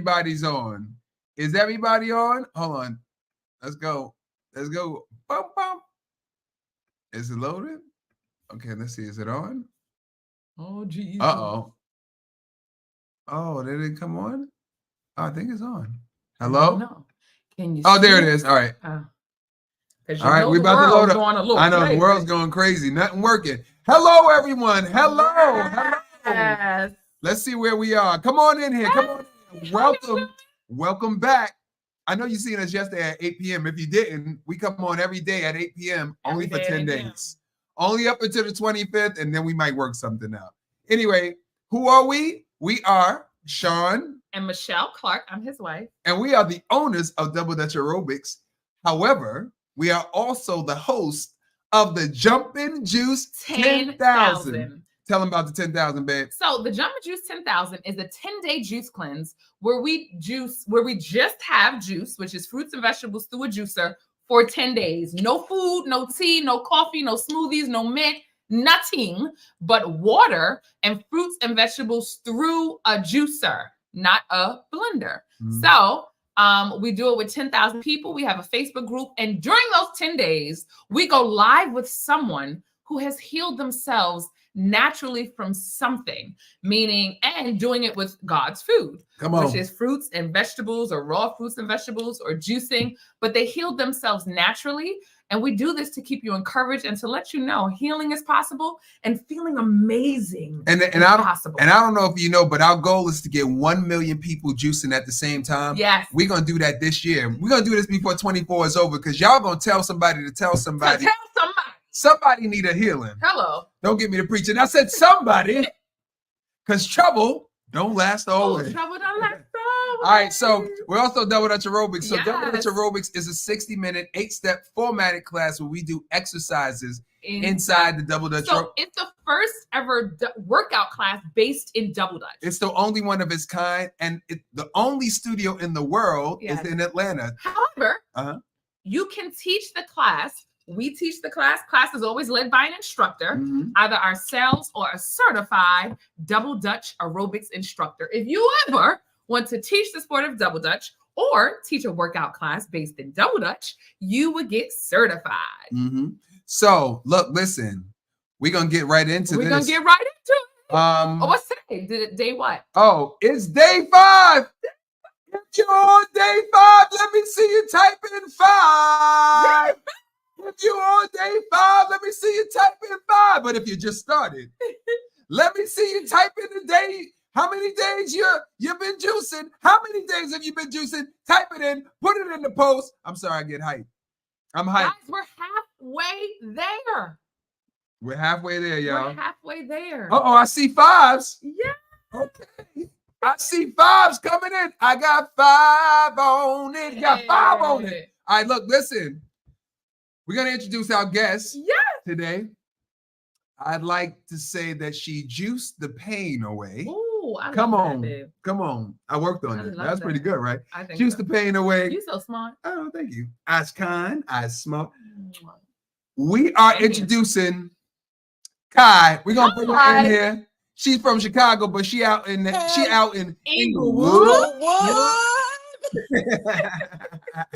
everybody's on. Is everybody on? Hold on. Let's go. Let's go. Bum, bum. Is it loaded? Okay, let's see. Is it on? Oh, Jesus. Uh-oh. Oh, did it come on? Oh, I think it's on. I don't Hello? know. Can you Oh, see there it is. All right. Because All right, we the about to load world's up. going a little I know the crazy. world's going crazy. Nothing working. Hello, everyone. Hello. Hello. Yes. Let's see where we are. Come on in here. Come on in. Welcome. Welcome back. I know you seen us yesterday at 8 p.m. If you didn't, we come on every day at 8 p.m. only for 10 days. Only up until the 25th, and then we might work something out. Anyway, who are we? We are Sean and Michelle Clark. I'm his wife. And we are the owners of Double Dutch Aerobics. However, we are also the host of the Jumpin' Juice 10,000. Tell them about the 10,000, babe. So the Jumpin' Juice 10,000 is a 10-day juice cleanse where we just have juice, which is fruits and vegetables through a juicer for 10 days. No food, no tea, no coffee, no smoothies, no mint, nothing but water and fruits and vegetables through a juicer, not a blender. So we do it with 10,000 people. We have a Facebook group. And during those 10 days, we go live with someone who has healed themselves naturally from something, meaning, and doing it with God's food, which is fruits and vegetables or raw fruits and vegetables or juicing, but they healed themselves naturally. And we do this to keep you encouraged and to let you know healing is possible and feeling amazing. And I don't know if you know, but our goal is to get 1 million people juicing at the same time. Yes. We're going to do that this year. We're going to do this before 24 is over because y'all going to tell somebody to tell somebody. Somebody need a healing. Hello. Don't get me to preaching. I said somebody, because trouble don't last always. Trouble don't last always. All right, so we're also Double Dutch Aerobics. So Double Dutch Aerobics is a 60-minute, 8-step formatted class where we do exercises inside the Double Dutch. So it's the first ever workout class based in Double Dutch. It's the only one of its kind, and the only studio in the world is in Atlanta. However, you can teach the class. We teach the class. Class is always led by an instructor, either ourselves or a certified Double Dutch aerobics instructor. If you ever want to teach the sport of Double Dutch or teach a workout class based in Double Dutch, you would get certified. So, look, listen, we're going to get right into this. We're going to get right into it. What's today? Day what? Oh, it's day 5. If you're on day 5, let me see you type in 5. If you're on day 5, let me see you type in 5. But if you just started, let me see you type in the day. How many days you've been juicing? How many days have you been juicing? Type it in. Put it in the post. I'm sorry, I get hyped. I'm hyped. Guys, we're halfway there. We're halfway there, y'all. We're halfway there. Uh-oh, I see 5s. Yeah. Okay. I see 5s coming in. I got 5 on it. Got 5 on it. All right, look, listen. We're going to introduce our guest today. I'd like to say that she juiced the pain away. Ooh, I Come love on. that, babe. Come on. I worked on it. That's pretty good, right? I think Juice the pain away. You're so smart. Oh, thank you. As kind, as smart. We are introducing Kai. We're going to bring her in here. She's from Chicago, but she out in Inglewood.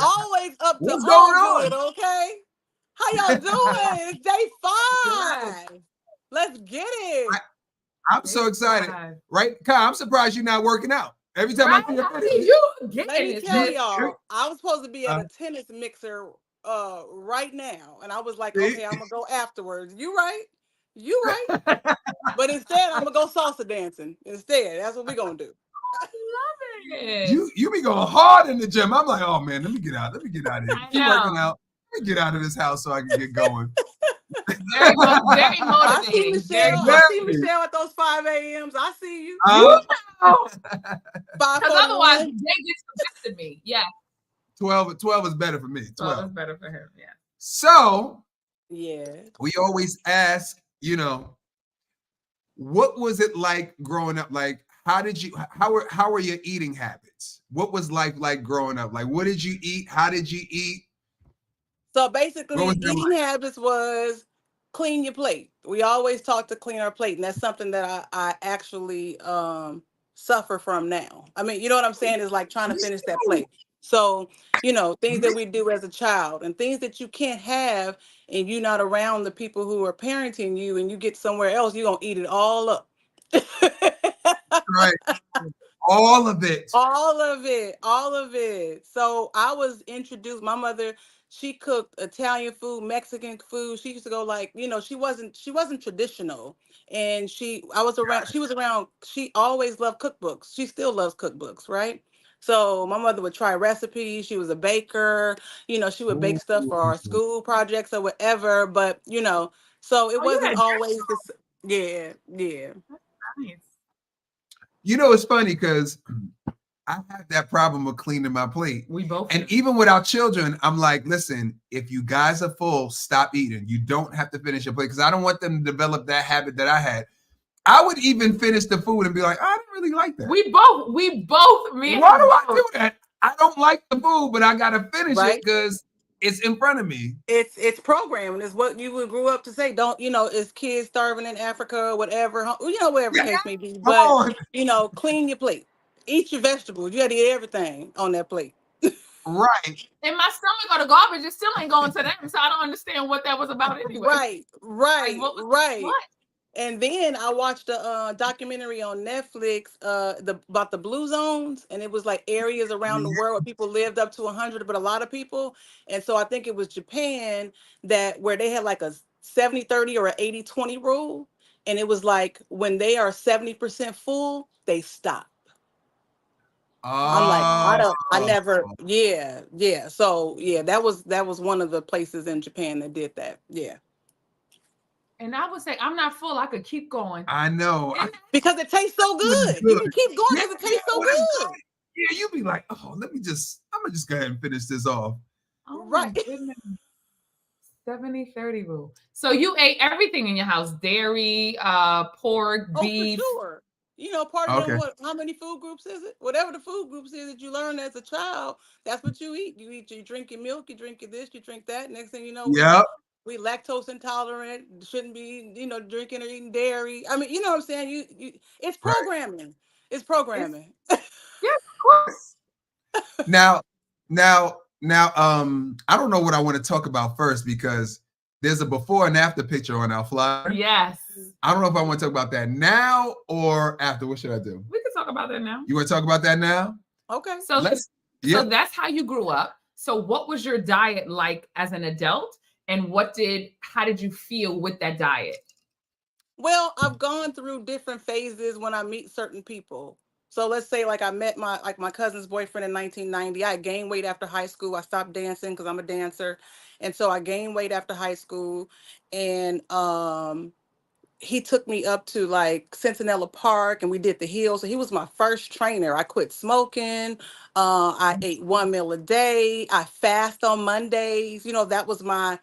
Always up to what's going on? Good, okay? How y'all doing? It's day 5. Let's get it. I'm so excited, right? Kai, I'm surprised you're not working out. Every time I see you, let me tell y'all, I was supposed to be at a tennis mixer right now, and I was like, okay, I'm gonna go afterwards. You right? But instead, I'm gonna go salsa dancing. Instead, that's what we're gonna do. I love it. You be going hard in the gym. I'm like, oh man, let me get out of here. Keep working out. Let me get out of this house so I can get going. Very motivating. I see Michelle at those 5 a.m.s. I see you. Because otherwise, they get to me. Yeah. 12 is better for me. 12 is better for him. Yeah. So, we always ask, what was it like growing up? Like, how were your eating habits? What was life like growing up? Like, what did you eat? How did you eat? So basically, eating habits was clean your plate. We always talk to clean our plate, and that's something that I actually suffer from now. I mean, you know what I'm saying? Is like trying to finish that plate. So, you know, things that we do as a child and things that you can't have and you're not around the people who are parenting you and you get somewhere else, you're going to eat it all up. Right. All of it. All of it. All of it. So I was introduced, my mother, she cooked Italian food, Mexican food. She used to go like, you know, she wasn't traditional. And she was around, she always loved cookbooks. She still loves cookbooks, right? So my mother would try recipes. She was a baker, you know, she would bake stuff for our Ooh. school projects or whatever. But, you know, so it Oh, you wasn't had always this. Yeah, yeah. nice. You know, it's funny because I have that problem of cleaning my plate. We both. And even with our children, I'm like, listen, if you guys are full, stop eating. You don't have to finish your plate because I don't want them to develop that habit that I had. I would even finish the food and be like, I didn't really like that. We both, me. Why do I do that? I don't like the food, but I gotta finish Right? it because it's in front of me. It's programming. It's what you would grew up to say. Don't, you know, is kids starving in Africa or whatever, you know, whatever the Yeah, case may be. come But on. you know, clean your plate. Eat your vegetables. You got to eat everything on that plate. Right. And my stomach or the garbage, it still ain't going to them. So I don't understand what that was about anyway. Right, right, Like, what was right. what? And then I watched a documentary on Netflix about the blue zones, and it was like areas around the world where people lived up to 100, but a lot of people. And so I think it was Japan that where they had like a 70-30 or an 80-20 rule, and it was like when they are 70% full, they stop. I'm like, yeah. So yeah, that was one of the places in Japan that did that. Yeah. And I would say, I'm not full. I could keep going. I know. Because it tastes so good. You can keep going because it tastes so good. Yeah, you'd be like, oh, I'm gonna just go ahead and finish this off. Oh right. My goodness. 70-30 rule. So you ate everything in your house: dairy, pork, beef. For sure. You know, part of them, how many food groups is it? Whatever the food groups is that you learn as a child, that's what you eat. You drink your milk, you drink your this, you drink that. Next thing you know, we lactose intolerant, shouldn't be, you know, drinking or eating dairy. I mean, you know what I'm saying? You it's programming. Right. It's programming. Yeah, of course. Now, I don't know what I want to talk about first because there's a before and after picture on our flyer. Yes. I don't know if I want to talk about that now or after. What should I do? We can talk about that now. You want to talk about that now? Okay. So that's how you grew up. So what was your diet like as an adult? And how did you feel with that diet? Well, I've gone through different phases when I meet certain people. So let's say like I met my cousin's boyfriend in 1990. I gained weight after high school. I stopped dancing because I'm a dancer. And so I gained weight after high school. And he took me up to like Centinela Park and we did the hills. So he was my first trainer. I quit smoking. I ate 1 meal a day. I fast on Mondays. You know, that was my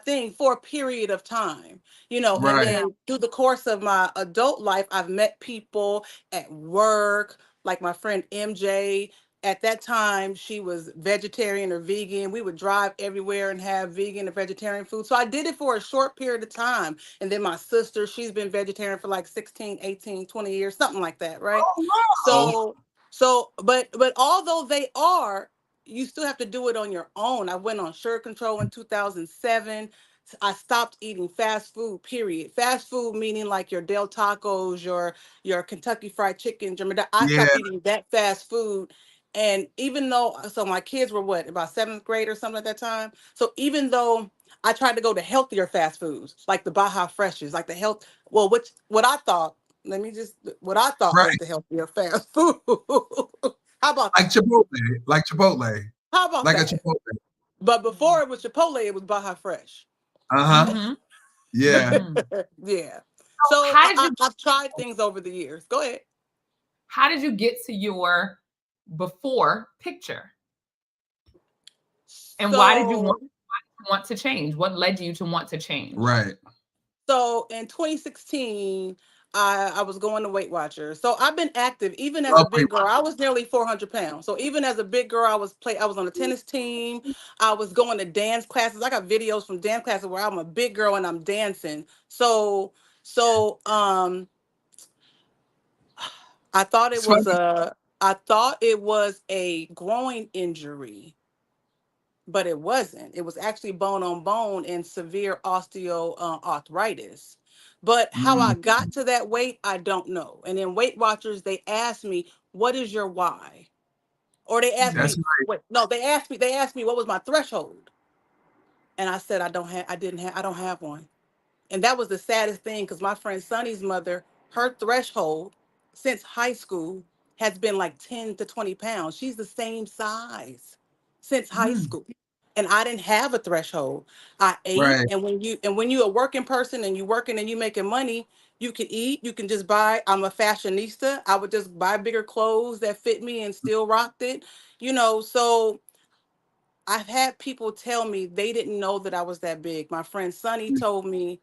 thing for a period of time, you know. Right. And then through the course of my adult life, I've met people at work, like my friend MJ. At that time, she was vegetarian or vegan. We would drive everywhere and have vegan or vegetarian food. So I did it for a short period of time. And then my sister, she's been vegetarian for like 16, 18, 20 years, something like that, right? Oh, wow. But although they are, you still have to do it on your own. I went on sugar control in 2007. I stopped eating fast food, period. Fast food meaning like your Del Tacos, your Kentucky Fried Chicken. I stopped eating that fast food. And even though, so my kids were about 7th grade or something at that time. So even though I tried to go to healthier fast foods, like the Baja Freshes, like the health, well, what I thought was the healthier fast food. How about like that? Like Chipotle. How about like that? A Chipotle. But before it was Chipotle, it was Baja Fresh. Mm-hmm. Yeah. Yeah. So I've tried things over the years. Go ahead. How did you get to your before picture? And why did you want to change? What led you to want to change? Right. So in 2016, I was going to Weight Watchers. So I've been active even as a big girl. I was nearly 400 pounds. So even as a big girl, I was on a tennis team. I was going to dance classes. I got videos from dance classes where I'm a big girl and I'm dancing. So I thought it It's was funny. a growing injury, but it wasn't. It was actually bone on bone and severe osteoarthritis. But how Mm, I got to that weight, I don't know. And then Weight Watchers, they asked me, "What is your why?" Or they asked Mm. that's me, "Wait, no, they asked me what was my threshold," and I said, I don't have one." And that was the saddest thing because my friend Sunny's mother, her threshold since high school has been like 10 to 20 pounds. She's the same size since high Mm. school. And I didn't have a threshold. I ate, right. and when you a working person and you working and you making money, you can eat, you can just buy. I'm a fashionista. I would just buy bigger clothes that fit me and still rocked it. So I've had people tell me they didn't know that I was that big. My friend Sunny told me,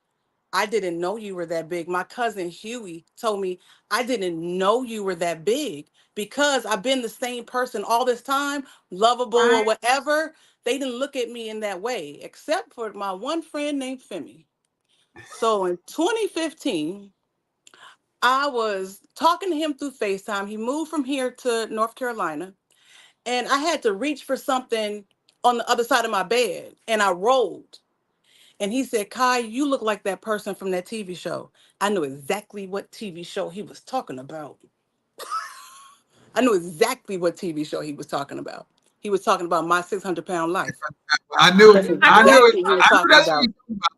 "I didn't know you were that big." My cousin Huey told me, "I didn't know you were that big," because I've been the same person all this time, lovable Right. or whatever. They didn't look at me in that way, except for my one friend named Femi. So in 2015, I was talking to him through FaceTime. He moved from here to North Carolina, and I had to reach for something on the other side of my bed, and I rolled. And he said, "Kai, you look like that person from that TV show." I knew exactly what TV show he was talking about. I knew exactly what TV show he was talking about. He was talking about My 600-Pound Life. I knew That's it. I knew it. exactly what he was I knew talking that's what about. you talking about.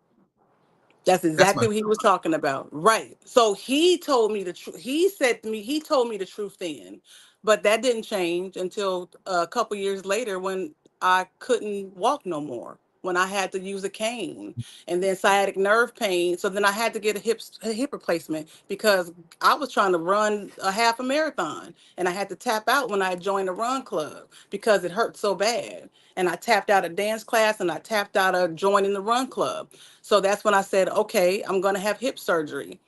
That's That's my exactly what he was talking about. Right. So he told me the truth. He said to me, he told me the truth then. But that didn't change until a couple years later when I couldn't walk no more, when I had to use a cane and then sciatic nerve pain. So then I had to get a hip replacement because I was trying to run a half a marathon and I had to tap out when I joined the run club because it hurt so bad. And I tapped out of dance class and I tapped out of joining the run club. So that's when I said, okay, I'm going to have hip surgery.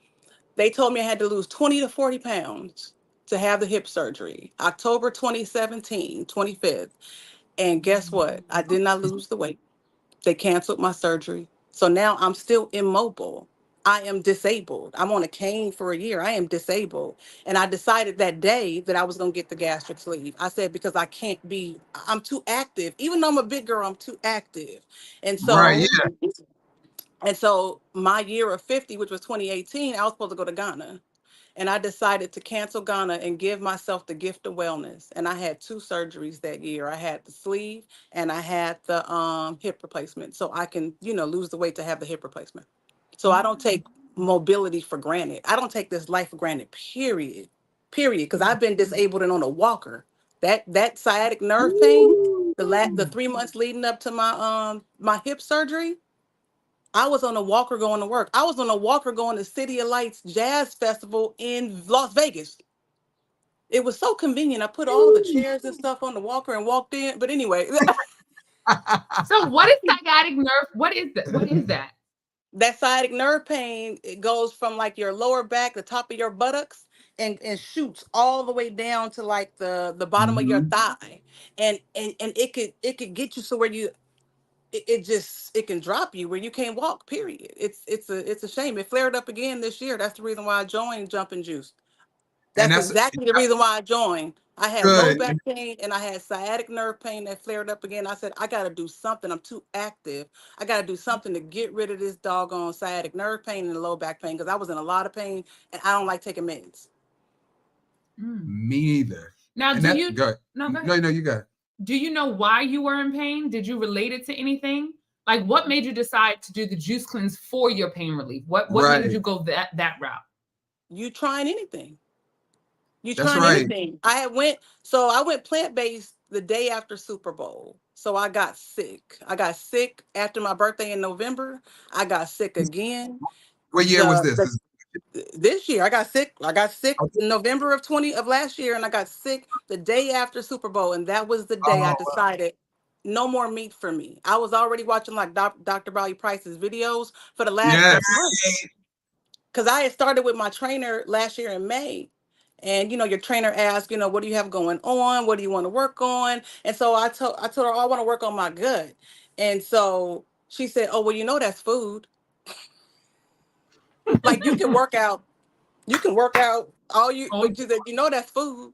They told me I had to lose 20 to 40 pounds to have the hip surgery. October 2017, 25th. And guess what? I did not lose the weight. They canceled my surgery. So now I'm still immobile. I am disabled. I'm on a cane for a year. I am disabled. And I decided that day that I was going to get the gastric sleeve. I said, because I'm too active. Even though I'm a big girl, I'm too active. And right. so Yeah. my year of 50, which was 2018, I was supposed to go to Ghana. And I decided to cancel Ghana and give myself the gift of wellness. And I had two surgeries that year. I had the sleeve and I had the hip replacement. So I can, lose the weight to have the hip replacement. So I don't take mobility for granted. I don't take this life for granted, period. Period. Because I've been disabled and on a walker. That sciatic nerve pain, Ooh. the 3 months leading up to my hip surgery, I was on a walker going to work. I was on a walker going to City of Lights Jazz Festival in Las Vegas. It was so convenient. I put all the chairs and stuff on the walker and walked in. But anyway, So what is sciatic nerve? What is that? What is that? that sciatic nerve pain, it goes from like your lower back, the top of your buttocks, and shoots all the way down to like the bottom of your Mhm. thigh. And it could get you so where it can drop you where you can't walk, period. It's a shame. It flared up again this year. That's the reason why I joined Jumping Juice. And That's exactly the reason why I joined. I had low good. back pain and I had sciatic nerve pain that flared up again. I said, I got to do something. I'm too active. I got to do something to get rid of this doggone sciatic nerve pain and the low back pain because I was in a lot of pain and I don't like taking meds. Mm. Me either. Now, And that go. no, go ahead. No, no, you got it. Do you know why you were in pain? Did you relate it to anything? Like, what made you decide to do the juice cleanse for your pain relief? What made Right. you go that route? You trying anything? You That's trying right. anything? I went plant-based the day after Super Bowl. So I got sick. I got sick after my birthday in November. I got sick again. What year was The, this? the this year I got sick. I got sick Okay. in November of last year, and I got sick the day after Super Bowl, and that was the day I Oh, decided no more meat for me. I was already watching like Dr. Bobby Price's videos for the last yes. 6 months because I had started with my trainer last year in May. And your trainer asked, what do you have going on? What do you want to work on? And so I told her, oh, I want to work on my gut. And so she said, oh, well, that's food. Like you can work out All you, Oh, but you know that's food.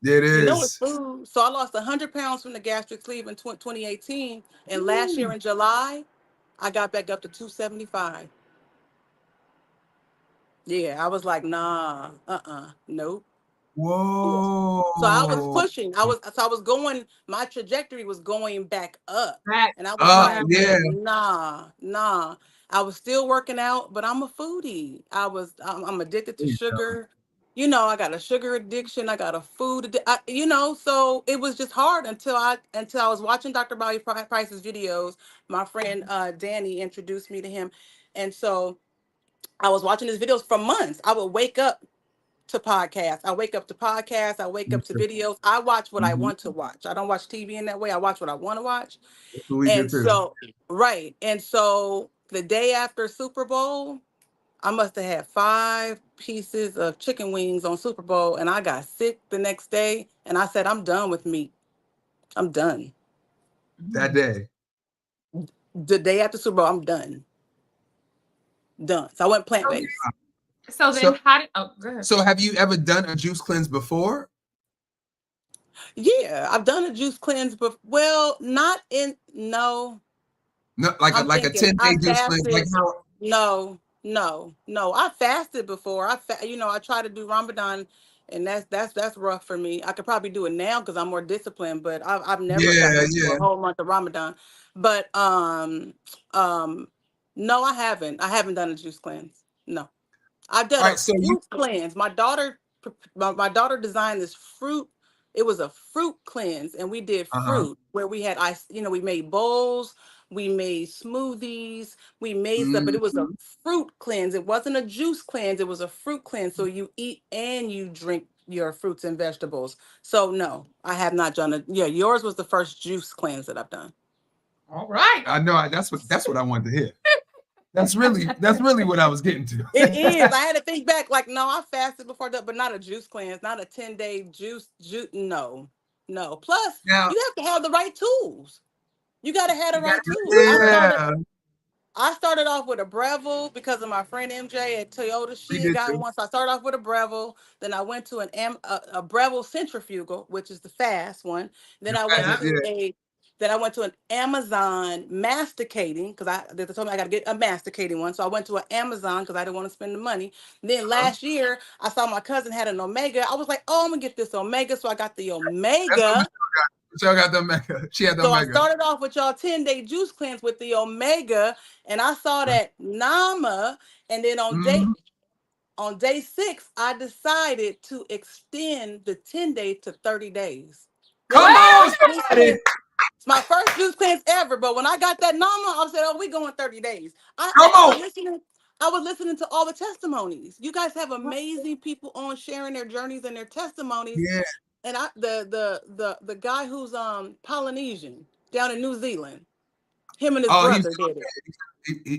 It You know it's is. food. So I lost 100 pounds from the gastric sleeve in 2018, and last year in July, I got back up to 275. Yeah, I was like, nah, nope. Yeah. So I was Whoa. pushing. I was going, my trajectory was going back up. that. And I was like, Yeah. nah. I was still working out, but I'm a foodie. I'm addicted to sugar. You know, I got a sugar addiction. I got a so it was just hard until I was watching Dr. Bobby Price's videos. My friend Danny introduced me to him. And so I was watching his videos for months. I would wake up to podcasts. I wake up to podcasts. I wake up to videos. I watch what I Mhm. want to watch. I don't watch TV in that way. I watch what I want to watch. That's what we do And too. so, right. And so the day after Super Bowl, I must have had 5 pieces of chicken wings on Super Bowl, and I got sick the next day. And I said, I'm done with meat. I'm done. That day. The day after Super Bowl, I'm done. Done. So I went plant-based. So then, how did? Oh, go ahead. So have you ever done a juice cleanse before? Yeah, I've done a juice cleanse, but well, not in no. No, like I'm a thinking 10-day I juice cleanse. fasted. Like how? No. I fasted before. I try to do Ramadan, and that's rough for me. I could probably do it now because I'm more disciplined, but I've never gotten into Yeah. a whole month of Ramadan. But no, I haven't. I haven't done a juice cleanse. No, I've All done right. a So you. fruit cleanse. My daughter designed this fruit. It was a fruit cleanse, and we did Uh-huh. fruit where we had ice. We made bowls, we made smoothies, we made stuff, but it was a Mhm. fruit cleanse. It wasn't a juice cleanse. It was a fruit cleanse. So you eat and you drink your fruits and vegetables. So no, I have not done it. Yeah, yours was the first juice cleanse that I've done. All right. I know. That's what I wanted to hear. That's really what I was getting to. It is. I had to think back, like, no, I fasted before that, but not a juice cleanse, not a 10-day juice. No. Plus, Now, you have to have the right tools. You got to have the right tools. yeah, I started off with a Breville because of my friend MJ at Toyota. we She had did gotten too. one, so I started off with a Breville. Then I went to a Breville centrifugal, which is the fast one. Then I went Yeah. to an Amazon masticating because they told me I got to get a masticating one. So I went to an Amazon because I didn't want to spend the money. Then last year I saw my cousin had an Omega. I was like, oh, I'm gonna get this Omega. So I got the That's what Omega. Michelle got the Omega. She had the So I Omega. started off with y'all 10-day juice cleanse with the Omega, and I saw that Nama, and then Mhm. on day 6, I decided to extend the 10-day to 30 days. Come on, somebody. It's my first juice cleanse ever, but when I got that Nama, I said, "Oh, we going 30 days." Come on. I was listening to all the testimonies. You guys have amazing people on sharing their journeys and their testimonies. Yeah. And the guy who's Polynesian down in New Zealand, him and his Oh, brother did it.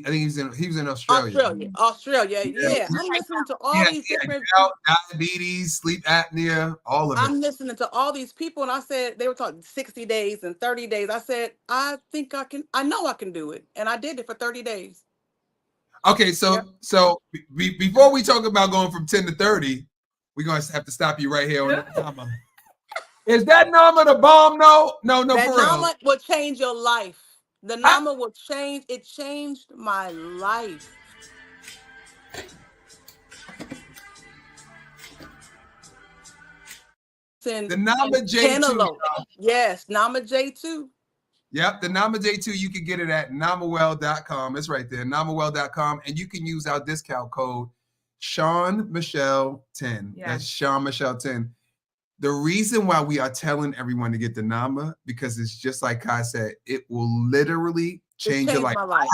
I think he was in Australia. Australia. Yeah. Yeah. I'm listening to all Yeah, these he had different. gout, diabetes, sleep apnea, all of it. I'm listening to all these people, and I said they were talking 60 days and 30 days. I said, I think I can. I know I can do it, and I did it for 30 days. Okay, so before we talk about going from 10 to 30, we're gonna have to stop you right here on that Nama. Is that Nama the bomb? No, That for real. Nama will change your life. The Nama will change. It changed my life. The Nama J2. Yes, Nama J2. Yep, the Nama J2, you can get it at namawell.com. It's right there, namawell.com. And you can use our discount code Sean Michelle 10. Yeah. That's Sean Michelle 10. The reason why we are telling everyone to get the Nama, because it's just like Kai said, it will literally change your life. My life.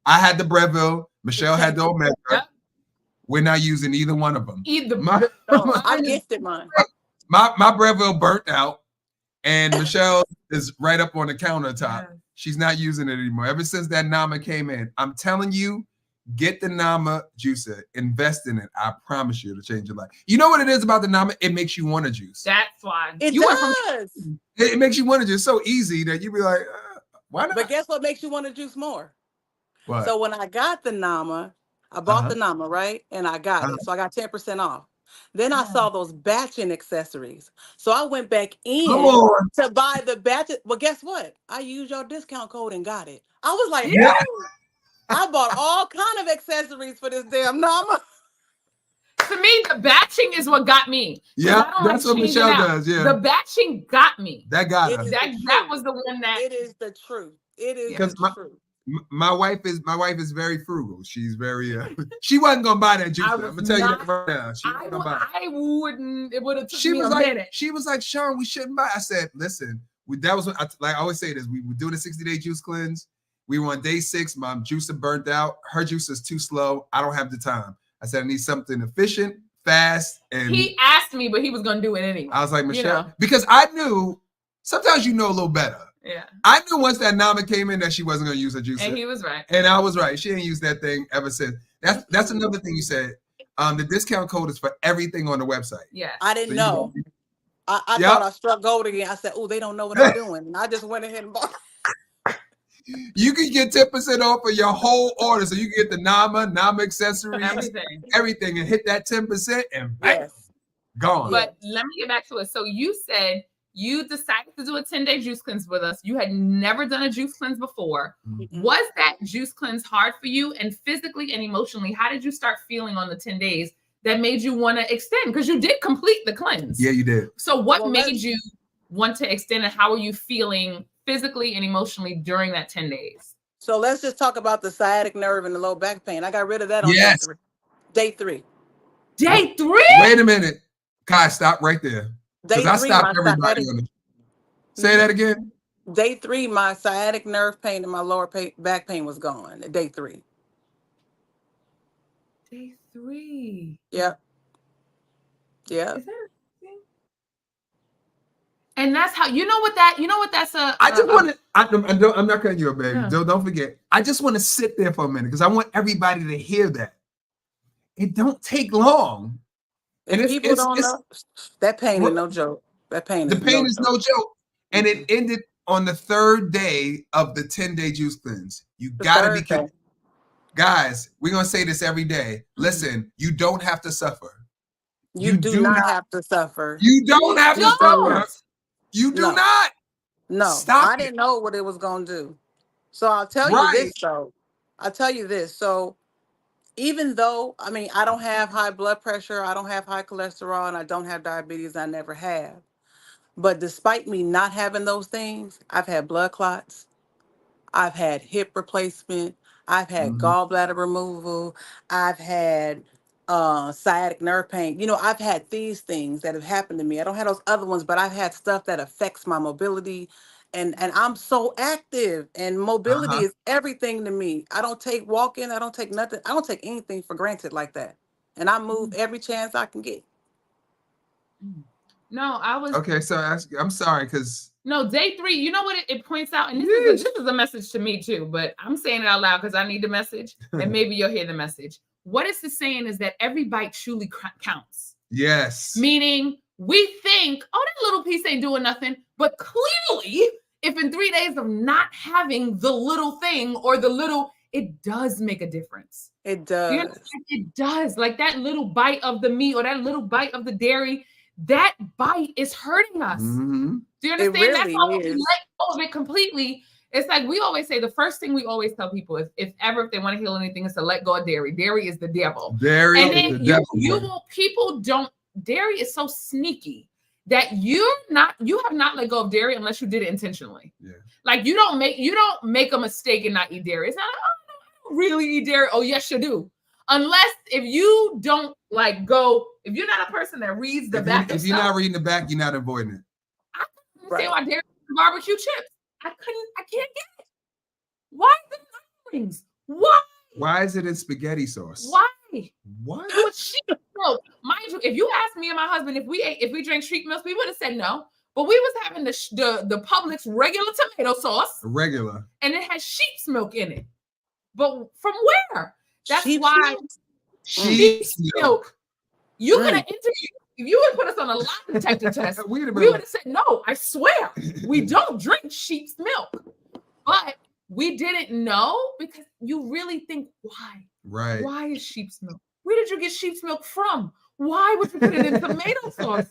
I had the Breville. Michelle had the Omega. Yep. We're not using either one of them. I gifted mine. My Breville burnt out, and Michelle is right up on the countertop. Yeah. She's not using it anymore. Ever since that Nama came in, I'm telling you, get the Nama juicer, invest in it. I promise you, it'll change your life. You know what it is about the Nama? It makes you want to juice. That's why. It does. It makes you want to juice so easy that you be like, why not? But guess what makes you want to juice more? What? So when I got the Nama, I bought the Nama, right? And I got it. So I got 10% off. Then I Yeah. saw those batching accessories. So I went back Come in on. to buy the batches. Well, guess what? I used your discount code and got it. I was like, Yeah. "Woo!" I bought all kind of accessories for this damn Nama. To me, the batching is what got me. 'Cause Yeah, I don't that's what changing Michelle out. does. Yeah, The batching got me. that got It us. is That the that truth. was the one that It is the truth. It is Because the truth. my wife is very frugal. She's very she wasn't gonna buy that juice. I I'm was gonna tell you that not- right now. She wasn't gonna buy it. I wouldn't. It would have took She me was a like, minute. Sean, we shouldn't buy. I said, listen, that was what I always say this. We were doing a 60-day juice cleanse. We were on day 6. My juicer burnt out. Her juice is too slow. I don't have the time. I said, I need something efficient, fast, and He asked me, but he was gonna do it anyway. I was like, Michelle, know. because I knew sometimes you know a little better. Yeah, I knew once that Nama came in that she wasn't gonna use her juicer. and he was right. And I was right. She ain't used that thing ever since. That's another thing you said. The discount code is for everything on the website. Yeah, I didn't So know. I Yep. thought I struck gold again. I said, "Oh, they don't know what I'm doing," and I just went ahead and bought. You can get 10% off of your whole order. So you can get the Nama accessories, everything. and hit that 10% and bang, Yes. gone. But let me get back to it. So you said you decided to do a 10-day juice cleanse with us. You had never done a juice cleanse before. Mhm. Was that juice cleanse hard for you? And physically and emotionally, how did you start feeling on the 10 days that made you want to extend? Because you did complete the cleanse. Yeah, you did. So what Well, made you want to extend, and how are you feeling physically and emotionally during that 10 days? So let's just talk about the sciatic nerve and the low back pain. I got rid of that on Yes. day 3. Day 3? Wait a minute. Kai, stop right there. Day Because I 3, stopped my everybody sciatic, on it. Say that again. day 3, my sciatic nerve pain and my lower back pain was gone. Day 3. Day 3. Yep. Yep. Is that a thing? And that's how you know what that's a I just want to. I'm not cutting you up, baby. Yeah. Don't forget. I just want to sit there for a minute because I want everybody to hear that. It don't take long. And If people don't it's know, that pain What- ain't no joke. That pain the is pain no is joke. no joke. And it ended on the 3rd day of the 10-day juice cleanse. You The gotta be 3rd careful. day. Guys, we're gonna say this every day. Listen, you don't have to suffer. You do not have to suffer. You don't have to Don't. suffer. You do No. not. No, Stop I it. didn't know what it was going to do. So I'll tell you Right. this, though. I'll tell you this. So even though, I mean, I don't have high blood pressure, I don't have high cholesterol, and I don't have diabetes, I never have. But despite me not having those things, I've had blood clots, I've had hip replacement, I've had Mhm. gallbladder removal, I've had sciatic nerve pain. You know, I've had these things that have happened to me. I don't have those other ones, but I've had stuff that affects my mobility. And I'm so active, and mobility Uh-huh. is everything to me. I don't take walking, I don't take nothing, I don't take anything for granted like that. And I move every chance I can get. No, I was Okay, so I'm sorry because no day 3. You know what it points out, and this is a message to me too. But I'm saying it out loud because I need the message, and maybe you'll hear the message. What it's saying is that every bite truly counts. yes. Meaning, we think, oh, that little piece ain't doing nothing, but clearly, if in 3 days of not having the little thing or the little, it does make a difference. It Do you does. understand? It does. Like that little bite of the meat or that little bite of the dairy, that bite is hurting us. Mhm. Do you It understand? That's really why when we is. let go of it completely. It's like we always say, the first thing we always tell people is if they want to heal anything, is to let go of dairy. Dairy is the devil. Dairy And is then the you devil. will, people don't, dairy is so sneaky that you have not let go of dairy unless you did it intentionally. Yeah. Like you don't make a mistake and not eat dairy. It's not like, oh, no, I don't really eat dairy. Oh, yes, you do. Unless if you don't if you're not a person that reads the back of If you're stuff, not reading the back, you're not avoiding it. I couldn't Right. say why dairy is barbecue chips. I can't get it. Why the things? Why? Why is it in spaghetti sauce? Why? What? It was sheep milk. Mind you, if you asked me and my husband if we drank sheep milk, we would have said no. But we was having the Publix regular tomato sauce, Regular. and it has sheep's milk in it. But from where? That's Sheep's why milk? Sheep's milk. you Mm. could have interviewed. If you would put us on a lie detector test, Wait a we would minute. have said no. I swear, we don't drink sheep's milk. But we didn't know because you really think why? Right. Why is sheep's milk? Where did you get sheep's milk from? Why would you put it in tomato sauce?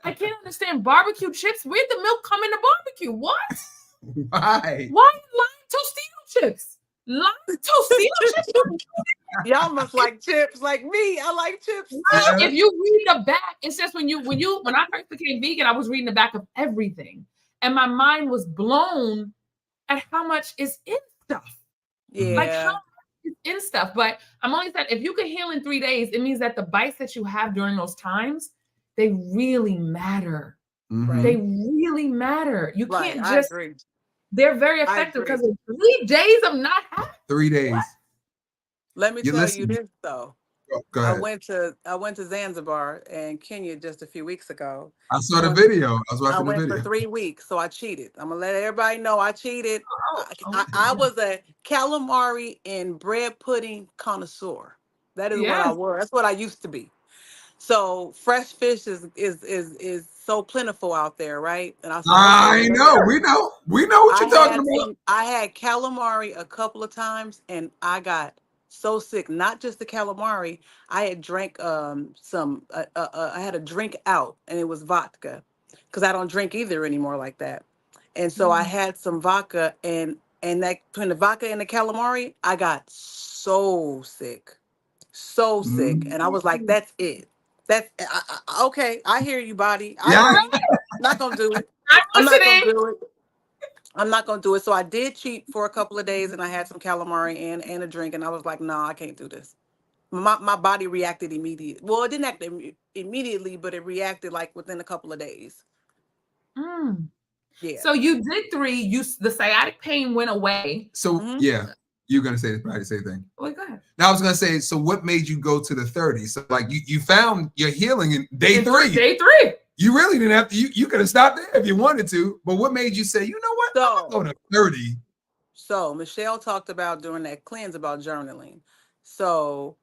I can't understand. Barbecue chips. Where'd the milk come in the barbecue? What? Why? Why lime Tostito chips? Lime Tostito chips? Y'all must like chips like me. I like chips. Yeah. If you read the back, it says when I first became vegan, I was reading the back of everything, and my mind was blown at how much is in stuff. Yeah. Like how much is in stuff. But I'm only saying if you can heal in 3 days, it means that the bites that you have during those times, they really matter. Mhm. They really matter. You Right, can't I just. agree. They're very I effective agree. because of 3 days of not having. 3 days. Let me You tell listen. you this though. Go I ahead. went to Zanzibar and Kenya just a few weeks ago. I saw I the went- video. I was I watching the went for video. 3 weeks, so I cheated. I'm gonna let everybody know I cheated. Oh, I was a calamari and bread pudding connoisseur. That is what I yes. was. That's what I used to be. So fresh fish is so plentiful out there, right? And I said, okay, I know. We know. We know what you're talking about. I had calamari a couple of times, and I got so sick. Not just the calamari. I had drank I had a drink out, and it was vodka, because I don't drink either anymore like that. And so I had some vodka, and that between the vodka and the calamari, I got so sick, and I was like, that's it. Okay. I hear you, body. I Yeah. agree. Not gonna do it. I'm I'm not gonna listening. do it. I'm not gonna do it. So I did cheat for a couple of days, and I had some calamari and a drink, and I was like, no, I can't do this. My body reacted immediately. Well, it didn't act immediately, but it reacted like within a couple of days. Mm. Yeah. So you did 3. The sciatic pain went away. So Mhm. yeah, you're gonna say probably the same thing. Wait, go ahead. Now I was gonna say, so what made you go to the 30? So like you found your healing in day In 3. Day 3. You really didn't have to. You could have stopped there if you wanted to. But what made you say, you know what? I'm gonna go to 30. So Michelle talked about during that cleanse about journaling. So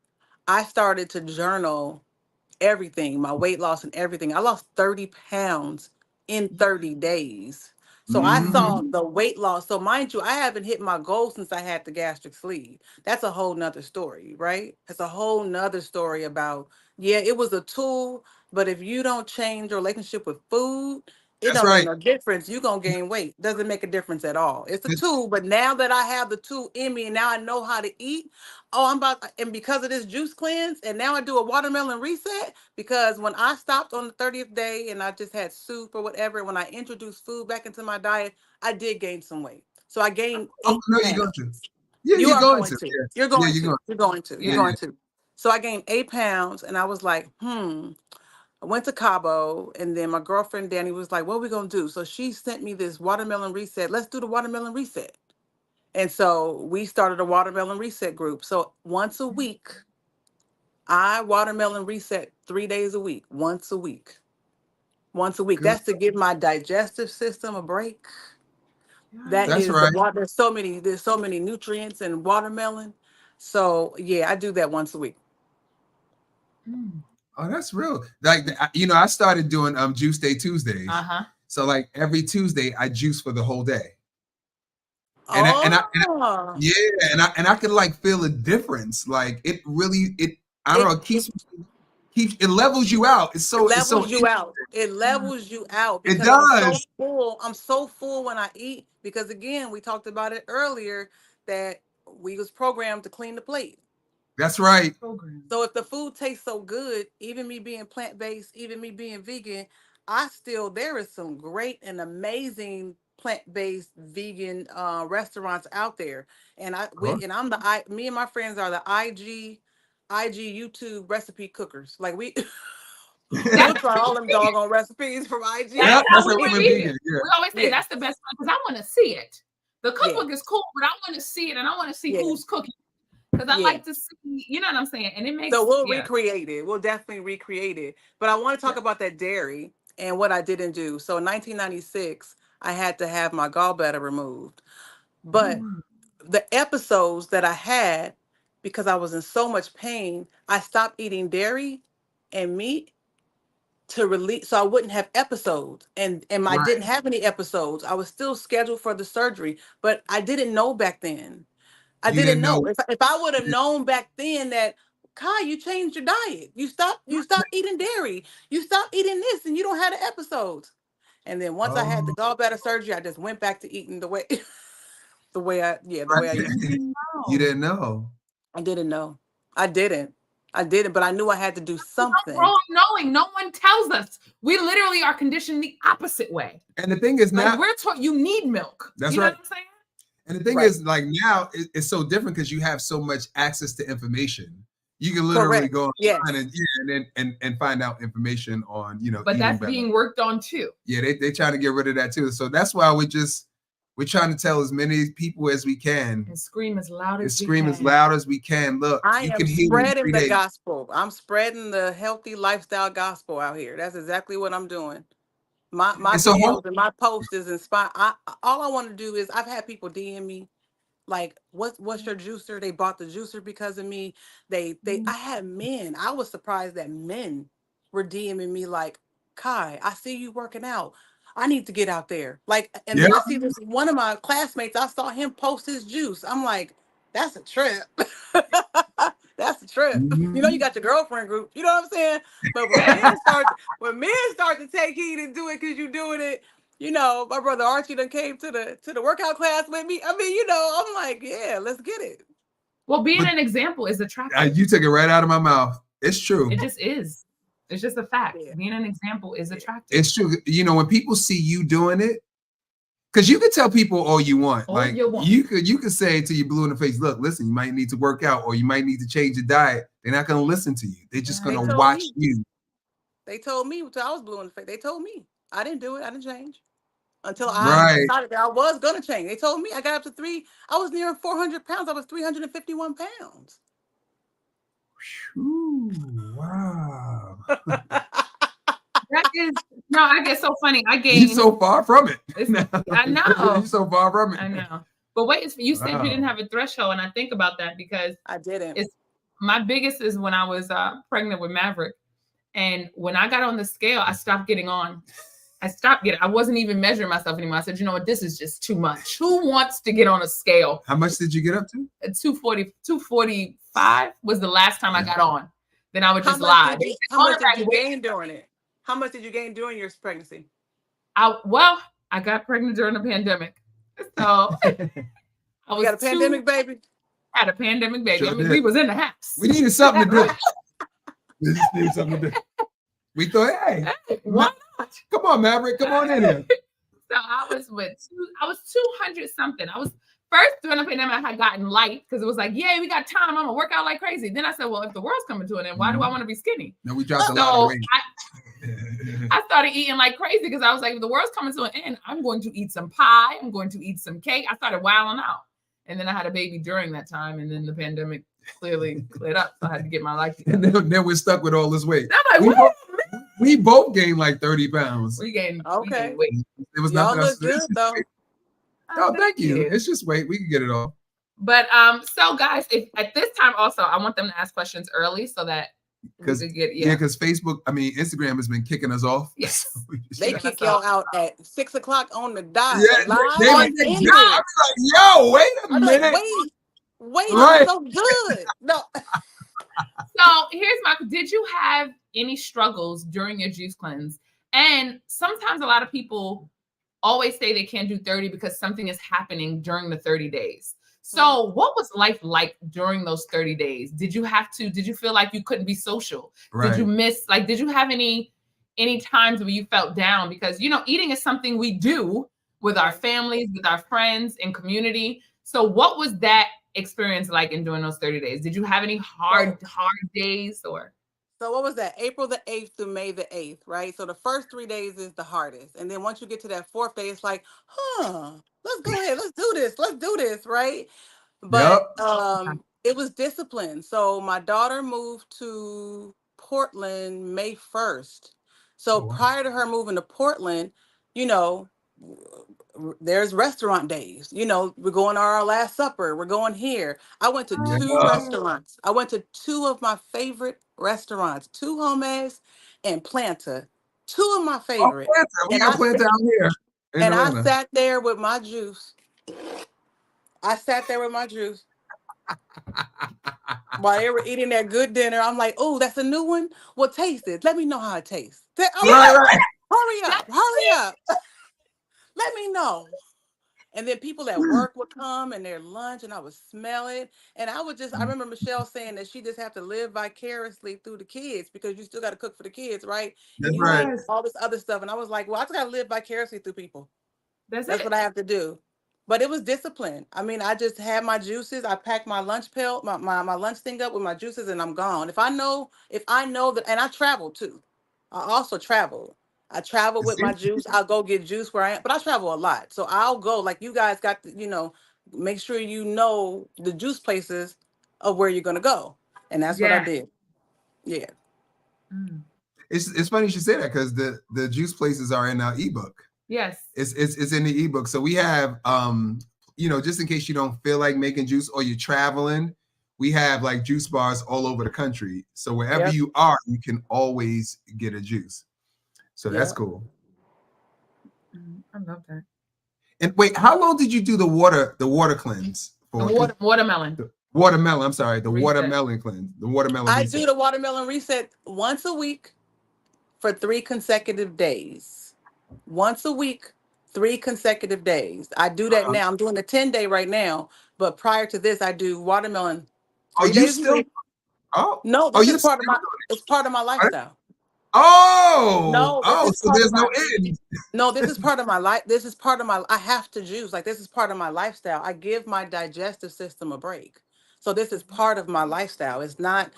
I started to journal everything, my weight loss and everything. I lost 30 pounds in 30 days. So I saw the weight loss. So mind you, I haven't hit my goal since I had the gastric sleeve. That's a whole nother story, right? It's a whole nother story about, yeah, it was a tool, but if you don't change your relationship with food, it That's don't make right. no difference. You're gonna gain weight. Doesn't make a difference at all. It's a It's- tool, but now that I have the tool in me and now I know how to eat, and because of this juice cleanse, and now I do a watermelon reset, because when I stopped on the 30th day and I just had soup or whatever, when I introduced food back into my diet, I did gain some weight. So I gained Oh 8 no, you're going pounds. to. Yeah, You you're are going going to. to. Yeah, You're yeah, going you're to. going. You're going to. You're Yeah, going to. So I gained 8 pounds, and I was like, I went to Cabo, and then my girlfriend Danny was like, what are we gonna do? So she sent me this watermelon reset. Let's do the watermelon reset. And so we started a watermelon reset group. So once a week, I watermelon reset 3 days a week, once a week. Once a week. Good. That's to give my digestive system a break. That That's is the right. water. There's so many nutrients in watermelon. So yeah, I do that once a week. Mm. Oh, that's real. Like I started doing juice day Tuesdays. Uh-huh. So like every Tuesday, I juice for the whole day. And yeah, and I could like feel a difference. Like it really, I don't know, it levels you out. It's so you out. It levels you out It because I'm so does. full. I'm so full when I eat because again, we talked about it earlier that we was programmed to clean the plate. That's right. So if the food tastes so good, even me being plant-based, even me being vegan, there is some great and amazing plant-based vegan restaurants out there. And me and my friends are the IG YouTube recipe cookers. Like we'll try all them doggone recipes from IG. Yeah, That's that's how like we're women vegan. vegan. Yeah. We always say that's the best one because I want to see it. The cookbook is cool, but I want to see it and I want to see who's cooking. Because I like to see, you know what I'm saying? And it makes So we'll recreate it. We'll definitely recreate it. But I want to talk about that dairy and what I didn't do. So in 1996, I had to have my gallbladder removed. But the episodes that I had, because I was in so much pain, I stopped eating dairy and meat to release so I wouldn't have episodes. And I didn't have any episodes. I was still scheduled for the surgery, but I didn't know back then. I didn't know. If I would have known back then that Kai, you changed your diet. You stopped eating dairy. You stopped eating this, and you don't have the episodes. And then once I had the gallbladder surgery, I just went back to eating the way the way I used to. You didn't know. I didn't know. I didn't, but I knew I had to do something. Wrong knowing. No one tells us. We literally are conditioned the opposite way. And the thing is now like we're taught you need milk. That's you know right. What I'm saying? And the thing is, like now, it's so different because you have so much access to information. You can literally go online and find out information on, But that's being worked on too. Yeah, they trying to get rid of that too. So that's why we're trying to tell as many people as we can. And scream as loud as we can. Look, I am spreading the gospel. I'm spreading the healthy lifestyle gospel out here. That's exactly what I'm doing. My videos and my posts is inspired. All I want to do is I've had people DM me like, what's your juicer? They bought the juicer because of me. I had men. I was surprised that men were DMing me like, Kai, I see you working out. I need to get out there. Like, and then I see this one of my classmates, I saw him post his juice. I'm like, that's a trip. That's a trip. Mm-hmm. You got your girlfriend group. You know what I'm saying? But when men start to take heed and do it because you're doing it, my brother Archie done came to the workout class with me. I mean, I'm like, yeah, let's get it. Well, being an example is attractive. You took it right out of my mouth. It's true. It just is. It's just a fact. Yeah. Being an example is attractive. It's true. When people see you doing it, because you can tell people all you want. You could say to you blue in the face, look, listen, you might need to work out or you might need to change your diet. They're not going to listen to you. They're just going to watch you. They told me until I was blue in the face. They told me. I didn't do it. I didn't change. Until I decided that I was going to change. They told me I got up to I was near 400 pounds. I was 351 pounds. Ooh, wow. I get so funny. I gained. You're so far from it. I know. You're so far from it. I know. But wait, you said you didn't have a threshold, and I think about that because I didn't. My biggest is when I was pregnant with Maverick, and when I got on the scale, I stopped getting on. I wasn't even measuring myself anymore. I said, you know what, this is just too much. Who wants to get on a scale? How much did you get up to? 245 was the last time I got on. Then I would just lie. How much did you gain during it? How much did you gain during your pregnancy? I got pregnant during the pandemic. So I got a pandemic baby. Had a pandemic baby. Sure we was in the house. We needed something to do. We just needed something to do. We thought, hey, why not? Come on, Maverick, come on in here. So I was 200 something. I was first during the pandemic. I had gotten light because it was like, yay, we got time. I'm gonna work out like crazy. Then I said, well, if the world's coming to an end, why do I want to be skinny? No, we dropped a lot of weight. I started eating like crazy because I was like, if the world's coming to an end, I'm going to eat some pie. I'm going to eat some cake. I started wilding out. And then I had a baby during that time. And then the pandemic clearly cleared up. So I had to get my life together. And then we're stuck with all this weight. I'm like, we both gained like 30 pounds. We gained weight. It was nothing else. Good, though. Oh, thank you. It's just weight. We can get it all. But so guys, if at this time also, I want them to ask questions early so that because Facebook, Instagram has been kicking us off. Yes, so they kick y'all out at 6 o'clock on the dot. Yeah, I was like, yo, wait a minute. Wait, right. So good. No. So here's did you have any struggles during your juice cleanse? And sometimes a lot of people always say they can't do 30 because something is happening during the 30 days. So what was life like during those 30 days? Did you feel like you couldn't be social? Right. Did you have any times where you felt down? Because, eating is something we do with our families, with our friends and community. So what was that experience like in doing those 30 days? Did you have any hard days or? So what was that? April the 8th through May the 8th, right? So the first 3 days is the hardest. And then once you get to that fourth day, it's like, let's go ahead. Let's do this, right? But it was discipline. So my daughter moved to Portland May 1st. So prior to her moving to Portland, there's restaurant days. We're going to our last supper. We're going here. I went to 2 restaurants. I went to 2 of my favorite restaurants, 2 Homes and Planta, 2 of my favorite. We got Planta out here. And I sat there with my juice. While they were eating their good dinner, I'm like, oh, that's a new one. Well, taste it. Let me know how it tastes. I'm Right, like, right. hurry up. Let me know. And then people at work would come and their lunch, and I would smell it. And I remember Michelle saying that she just have to live vicariously through the kids because you still got to cook for the kids, right? And That's you right. make Yes, all this other stuff. And I was like, well, I just got to live vicariously through people. that's That's it. what I have to do. But it was discipline. I mean, I just had my juices. I packed my lunch pill, my lunch thing up with my juices, and I'm gone. If I know that, and I travel too. I also travel. I travel with my See? juice. I'll go get juice where I am, but I travel a lot. So I'll go, like you guys got to, make sure you know the juice places of where you're gonna go. And that's what I Yeah. did. Yeah. Mm. It's funny you should say that because the juice places are in our ebook. Yes. It's in the ebook. So we have just in case you don't feel like making juice or you're traveling, we have like juice bars all over the country. So wherever Yep. you are, you can always get a juice. So that's Yep. cool. I love that. And wait, how long did you do the water cleanse The for? 'Cause watermelon the watermelon, I'm sorry, the reset. watermelon cleanse, the watermelon I reset. do the watermelon reset once a week for 3 consecutive days. Once a week, 3 consecutive days. I do that Uh-huh. now. I'm doing the 10-day right now, but prior to this, I do watermelon Oh, three you days a still week. oh No, oh this you is still part of my it's part of my doing it? lifestyle. Oh, No, this oh, is so part of there's my no end. no, this is part of my life. This is part of my I have to juice. Like this is part of my lifestyle. I give my digestive system a break. So this is part of my lifestyle. It's not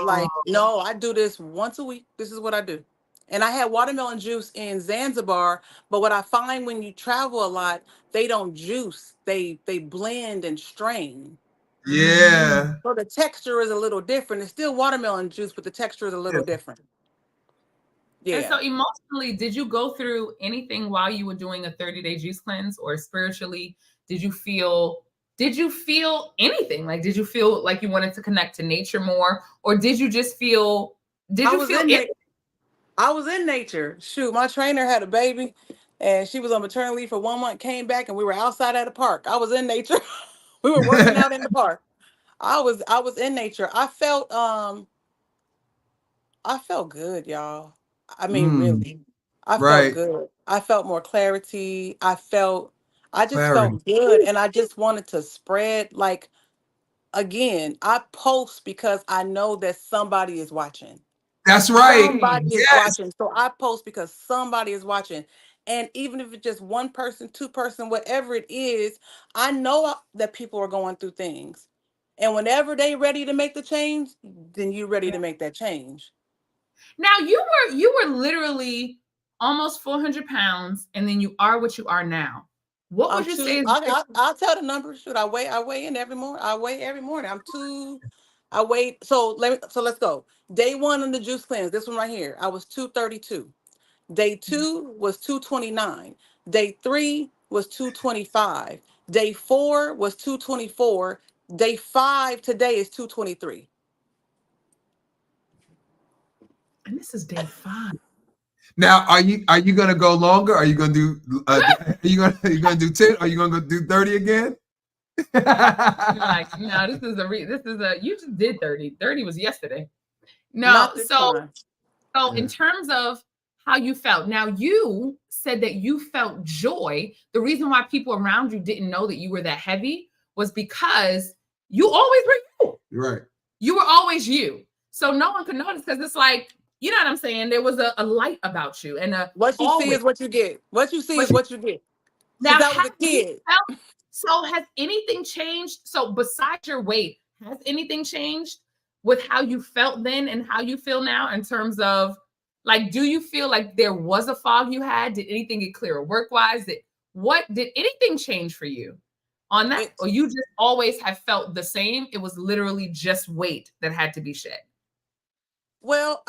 like, Oh, no, I do this once a week. This is what I do. And I had watermelon juice in Zanzibar, but what I find when you travel a lot, they don't juice. They blend and strain. Mhm. yeah. So the texture is a little different. It's still watermelon juice, but the texture is a Yeah. little different. And Yeah. so emotionally, did you go through anything while you were doing a 30-day juice cleanse, or spiritually, did you feel anything? Like, did you feel like you wanted to connect to nature more, or did I you was feel in it? na- I was in nature. Shoot, my trainer had a baby and she was on maternity leave for 1 month, came back and we were outside at the park. I was in nature. We were working out in the park. I was in nature. I felt good, y'all. I mean, Mm, really. I felt right. good. I felt more clarity. I just Clarity. felt good and I just wanted to spread like again, I post because I know that somebody is watching. That's right. Right. Somebody is Yes. watching. So I post because somebody is watching. And even if it's just one person, two-person, whatever it is, I know that people are going through things. And whenever they ready to make the change, then you're ready to make that change. Now you were literally almost 400 pounds, and then you are what you are now. What I'm would you say two. is I'll tell the numbers. Should I weigh in every morning? I weigh every morning. I'm two. I weigh. So let's go. Day one on the juice cleanse. This one right here. I was 232. Day two was 229. Day three was 225. Day four was 224. Day five today is 223. and this is day 5. Now, are you gonna go longer? Are you gonna do? Are you gonna do 10? Are you gonna go do 30 again? You're like, no, you just did 30. 30 was yesterday. No, Not this so time. in terms of how you felt, now you said that you felt joy. The reason why people around you didn't know that you were that heavy was because you always were you. You're right. You were always you. So no one could notice because it's like, you know what I'm saying? There was a light about you and What you see always. is what you get. What you see But is what you get. Since now, I was a kid. has anything changed? So besides your weight, has anything changed with how you felt then and how you feel now in terms of like, do you feel like there was a fog you had? Did anything get clearer work-wise? Did anything change for you on that? It Or you just always have felt the same? It was literally just weight that had to be shed. Well,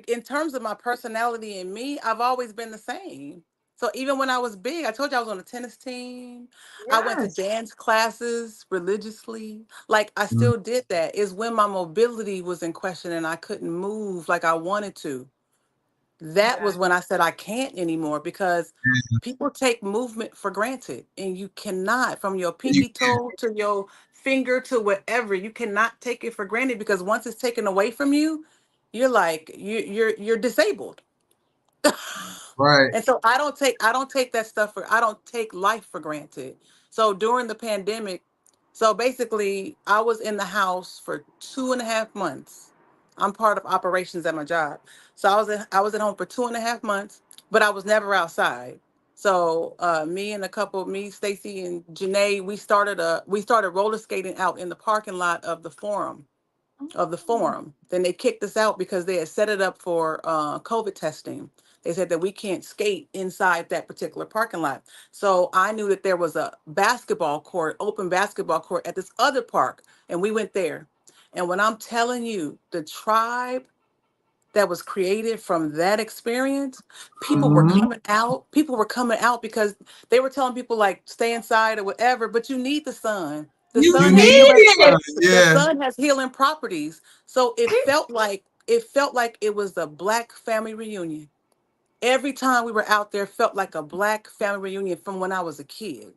in terms of my personality and me, I've always been the same. So even when I was big, I told you I was on a tennis team. I went to Yes. dance classes religiously. Like I Mm, still did that. Is when my mobility was in question and I couldn't move like I wanted to. That Yeah. was when I said I can't anymore because people take movement for granted and you cannot from your you pinky toe to your finger to whatever. You cannot take it for granted, because once it's taken away from you, you're like you're disabled. Right. And so I don't take that stuff for I don't take life for granted. So during the pandemic, so basically I was in the house for 2.5 months. I'm part of operations at my job. So I was at home for 2.5 months, but I was never outside. So me, Stacy, and Janae, we started roller skating out in the parking lot of the forum. Then they kicked us out because they had set it up for COVID testing. They said that we can't skate inside that particular parking lot. So I knew that there was a open basketball court at this other park, and we went there. And when I'm telling you, the tribe that was created from that experience, people were Mhm. coming out. People were coming out because they were telling people like stay inside or whatever, but you need the sun. The You sun You has need need healing. it. The yeah. sun has healing properties. So it felt like it was a Black family reunion. Every time we were out there felt like a Black family reunion from when I was a kid.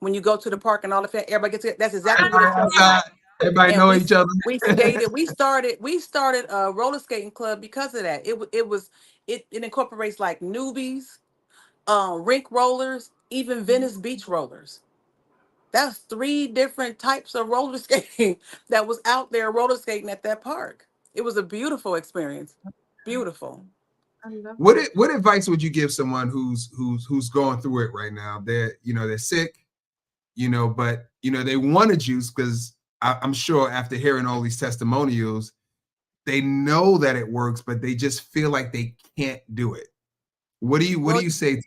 When you go to the park and all the everybody gets it, that's exactly what it Everybody felt like. outside. Everybody And know each other. we skated. We started a roller skating club because of that. It incorporates like newbies, rink rollers, even Venice beach rollers. That's 3 different types of roller skating that was out there roller skating at that park. It was a beautiful experience. Beautiful. I love What advice would you give someone who's going through it right now? They're sick, but they want to juice because I'm sure after hearing all these testimonials, they know that it works, but they just feel like they can't do it. What do you say?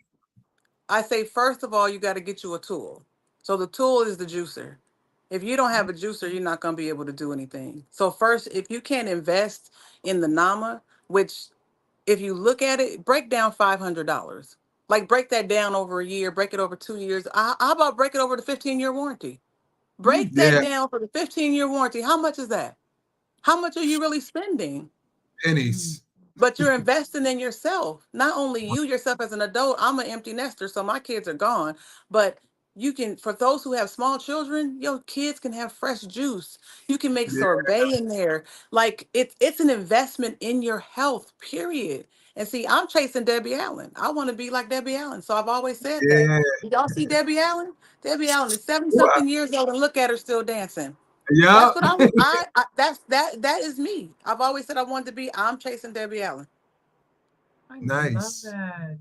I say, first of all, you got to get you a tool. So the tool is the juicer. If you don't have a juicer, you're not going to be able to do anything. So first, if you can't invest in the NAMA, which if you look at it, break down $500. Like break that down over a year, break it over 2 years. How about break it over the 15-year warranty? Break that Yeah, down for the 15-year warranty. How much is that? How much are you really spending? pennies. But you're investing in yourself. Not only you yourself as an adult, I'm an empty nester, so my kids are gone. But you can, for those who have small children, your kids can have fresh juice. You can make Yeah, sorbet in there. Like it's an investment in your health, period. And see, I'm chasing Debbie Allen. I want to be like Debbie Allen. So I've always said that. yeah. Y'all see Debbie Allen? Debbie Allen is 70 Wow. something years old and look at her still dancing. Yeah. That's what that is me. I've always said I wanted to be. I'm chasing Debbie Allen. I love Nice. that.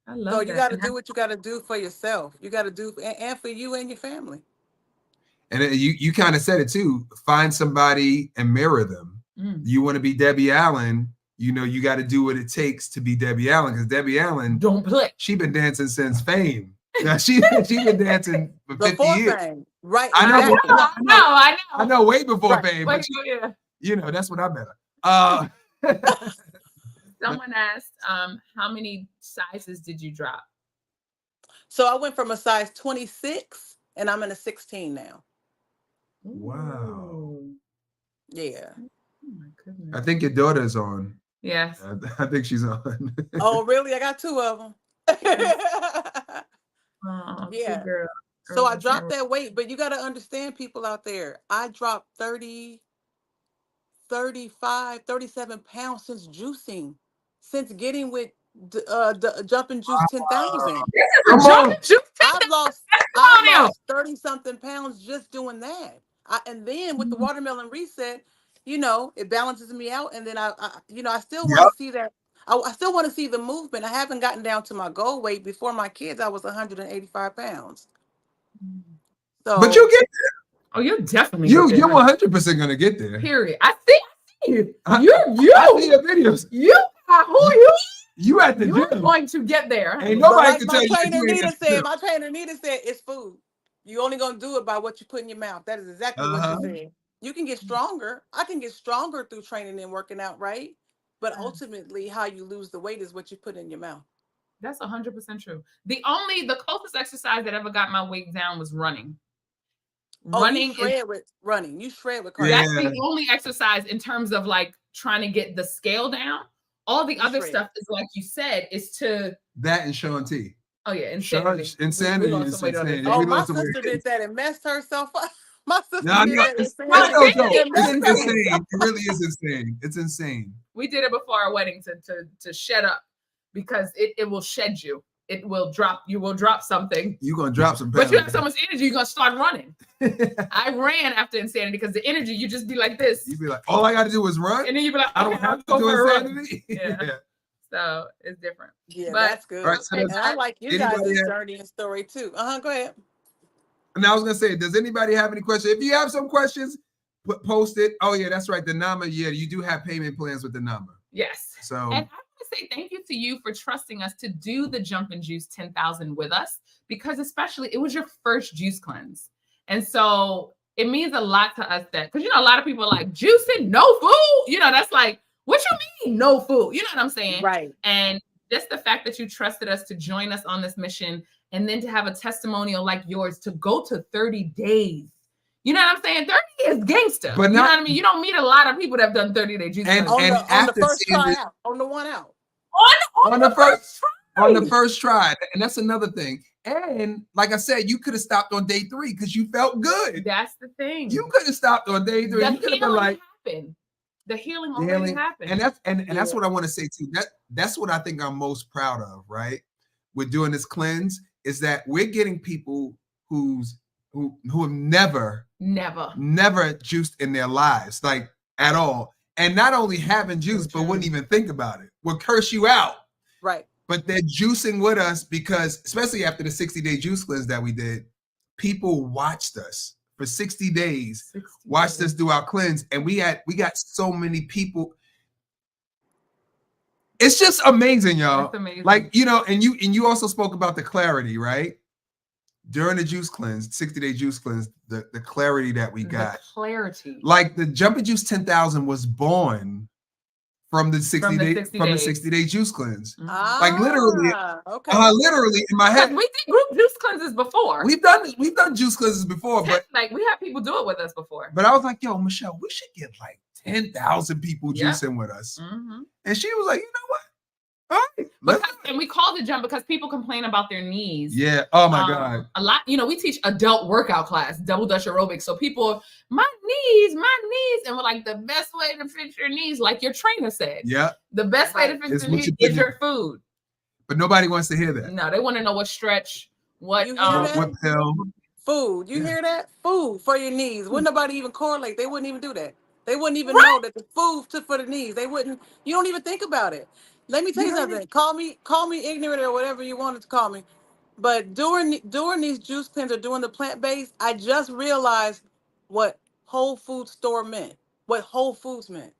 I So love you that. got to do what you got to do for yourself. You got to do and for you and your family. And you kind of said it too. Find somebody and mirror them. You want to be Debbie Allen, you got to do what it takes to be Debbie Allen, because Debbie Allen, Don't play. she been dancing since fame. Now she been dancing for 50 Before years. fame, right? I know, Exactly. I know way before Right. fame, Wait, but yeah. that's what I met her. Someone asked, how many sizes did you drop? So I went from a size 26 and I'm in a 16 now. Wow. Ooh. Yeah. Oh my goodness. I think your daughter's on. Yes. I think she's on. Oh, really? I got 2 of them. Oh, Yeah. girl. So I dropped that weight, but you got to understand, people out there, I dropped 30, 35, 37 pounds since juicing, since getting with the jumping juice 10,000. Come on. I've lost 30 something pounds just doing that. And then with the watermelon reset, it balances me out. And then I still want to see that. I still want to see the movement. I haven't gotten down to my goal weight. Before my kids, I was 185 pounds. So, But you get there. Oh, you're definitely You're 100% gonna get there. period. I see you. I see your videos. Who you? You at the You're gym. going to get there. Ain't but nobody like can my tell you trainer that you ain't Nita at the said, gym. it's food. You only gonna do it by what you put in your mouth. That is exactly what she said. You can get stronger. I can get stronger through training and working out, right? But ultimately, how you lose the weight is what you put in your mouth. That's 100% true. The closest exercise that ever got my weight down was running. Running, you shred with running. You shred with cardio. That's the only exercise in terms of like trying to get the scale down. All the other stuff is, like you said, is to that and Sean T. Oh yeah, insanity. Insanity. Oh, my sister did that and messed herself up. My sister No, did no, that. it's No, no it's joke. insane. It's It's insane. It really is insane. It's insane. We did it before our wedding to shed up because it will shed you. It will drop. You will drop something. You're gonna drop some But pounds. you have so much energy, you're gonna start running. I ran after insanity because the energy, you just be like this, You'd be like, all I gotta do is run. and then you be like, I don't okay, have I'll to go do for a run. insanity. Yeah. So it's different. Yeah, But- that's good. All right, so Okay, And I like you anybody guys' have- journey and story too. Go ahead. And I was gonna say, does anybody have any questions? If you have some questions, post it. Oh yeah, that's right. The NAMA, yeah, you do have payment plans with the NAMA. Yes. So And I want to say thank you to you for trusting us to do the Jump and Juice 10,000 with us, because especially it was your first juice cleanse. And so it means a lot to us that, because, you know, a lot of people are like, juicing, no food. You know, that's like, what you mean, no food? You know what I'm saying? Right. And just the fact that you trusted us to join us on this mission, and then to have a testimonial like yours to go to 30 days. You know what I'm saying? 30 is gangster. But you know not- what I mean? You don't meet a lot of people that have done 30-day juice And- cleanses. On the after first seeing try this- out, on the one out. on the first try. on the first try, and that's another thing. And like I said, you could have stopped on day 3 because you felt good. That's the thing. You could have stopped on day 3. The You could have been healing like, happened. The healing The already healing- happened. and that's Yeah. what I want to say too. That's what I think I'm most proud of, right? With doing this cleanse, is that we're getting people who have never juiced in their lives, like at all. And not only having juice, but wouldn't even think about it. Would curse you out. Right. But they're juicing with us because, especially after the 60-day juice cleanse that we did, people watched us for 60 days, watched us do our cleanse, and we got so many people. It's just amazing, y'all. That's amazing. Like, you know, and you also spoke about the clarity, right? During the juice cleanse, 60-day juice cleanse, the clarity that we got. The clarity. Like the Jumpin' Juice 10,000 was born from the 60 60-day juice cleanse. Mhm. Like, literally, Okay. Literally in my Because head. we did group juice cleanses before. We've done juice cleanses before, but like we had people do it with us before. I was like, yo, Michelle, we should get like 10,000 people Yeah. juicing with us. Mhm. And she was like, you know what? All right. let's Because, do it." and we called it jump because people complain about their knees. Yeah. Oh my God. A lot, you know, we teach adult workout class, double dutch aerobics. So people, my knees, and we're like, the best way to fix your knees, like your trainer said, Yeah. the best way to Right. fix It's your what knees you put is in. your food. But nobody wants to hear that. No, they want to know what stretch, what You hear that? What pill? Food. You Yeah. hear that? Food for your knees. Wouldn't nobody even correlate? They wouldn't even do that. They wouldn't even know that the food for the knees. They wouldn't. You don't even think about it. Let me tell you You don't something. Call me ignorant or whatever you wanted to call me. But during these juice cleanses or doing the plant-based, I just realized what Whole Food store meant. What Whole Foods meant.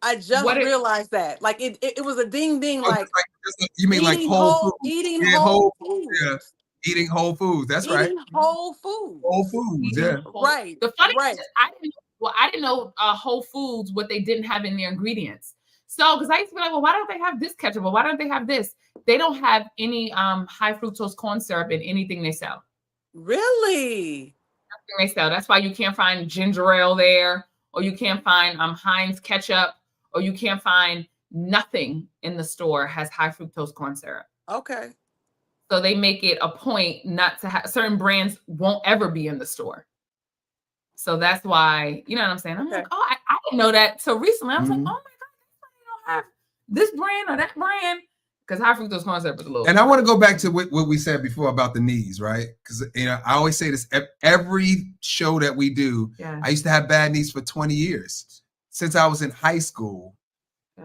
I just What it- realized that. Like it was a ding ding. Oh, Like you mean like whole food? eating Yeah, whole whole- foods. yeah. Eating whole foods. That's right. Eating whole foods. Whole foods. Yeah. Right. The funny Right. thing is, I didn't know Whole Foods what they didn't have in their ingredients. So, because I used to be like, well, why don't they have this ketchup? Or why don't they have this? They don't have any high fructose corn syrup in anything they sell. Really? That's why you can't find ginger ale there, or you can't find Heinz ketchup, or you can't find nothing in the store has high fructose corn syrup. Okay. So they make it a point not to have certain brands won't ever be in the store. So that's why, you know what I'm saying? I'm Okay. like, oh, I didn't know that. So recently I was Mhm. like, oh my God, that's why they don't have this brand or that brand. Because high fructose corn syrup is a little. And I want to go back to what we said before about the knees, right? Because I always say this every show that we do. yeah. I used to have bad knees for 20 years since I was in high school,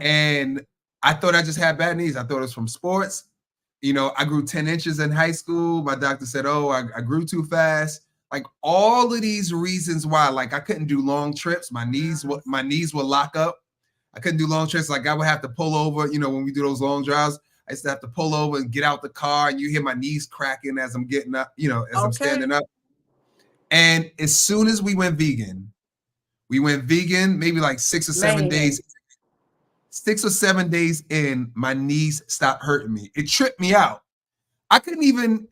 and I thought I just had bad knees. I thought it was from sports. You know, I grew 10 inches in high school. My doctor said, "Oh, I grew too fast." Like all of these reasons why, like I couldn't do long trips. My knees would lock up. I couldn't do long trips. Like I would have to pull over. You know, when we do those long drives, I used to have to pull over and get out the car, and you hear my knees cracking as I'm getting up. You know, as I'm standing up. And as soon as we went vegan, maybe like 6 or 7 days. 6 or 7 days in, my knees stopped hurting me. It tripped me out. I couldn't even,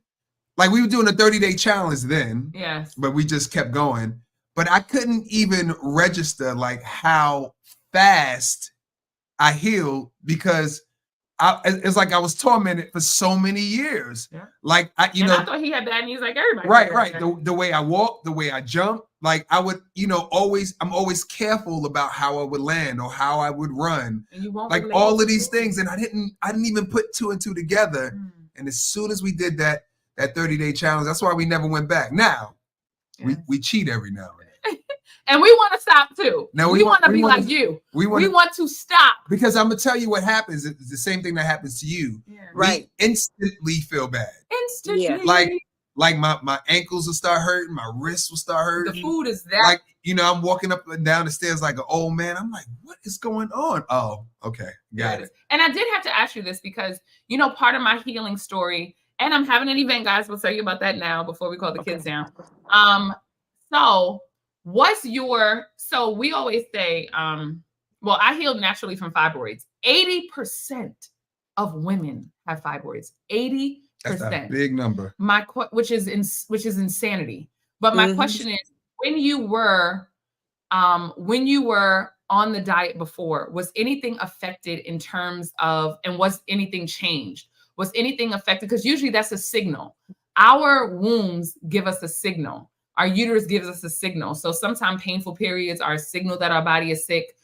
like we were doing a 30-day challenge then, Yes. but we just kept going. But I couldn't even register like how fast I healed because it's like I was tormented for so many years. Yeah. Like I thought he had bad knees like everybody. Right. The way I walk, the way I jump, like I would, I'm always careful about how I would land or how I would run. And you won't like all of these things, and I didn't even put two and two together. And as soon as we did that 30-day challenge, that's why we never went back. Now we cheat every now and then. And we want to stop too. Now we want to be like you. We want to stop. Because I'm gonna tell you what happens. It's the same thing that happens to you. Yeah. Right. We instantly feel bad. Instantly. Yeah. Like my ankles will start hurting, my wrists will start hurting. The food is that. Like, I'm walking up and down the stairs like an old man. I'm like, what is going on? Oh, okay. Got it. And I did have to ask you this because, part of my healing story, and I'm having an event, guys. We'll tell you about that now before we call the kids down. So we always say, I healed naturally from fibroids. 80% of women have fibroids. 80%. That's a big number. Which is insanity. But my question is, when you were on the diet before, was anything affected in terms of, and was anything changed? Was anything affected? Because usually that's a signal. Our wombs give us a signal. Our uterus gives us a signal. So sometimes painful periods are a signal that our body is sick.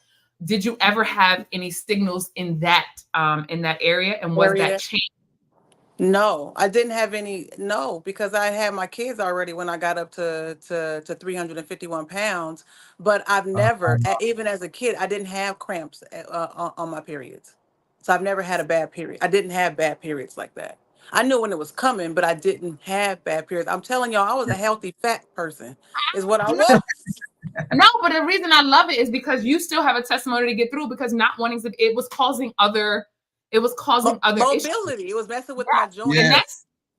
Did you ever have any signals in that area? And was that changed? No, I didn't have any. No, because I had my kids already when I got up to 351 pounds. But I've never, even as a kid, I didn't have cramps on my periods. So I've never had a bad period. I didn't have bad periods like that. I knew when it was coming, but I didn't have bad periods. I'm telling y'all, I was a healthy fat person, is what I was. No, but the reason I love it is because you still have a testimony to get through, because not wanting to, it was causing other mobility. issues. It was messing with my joints. Yeah.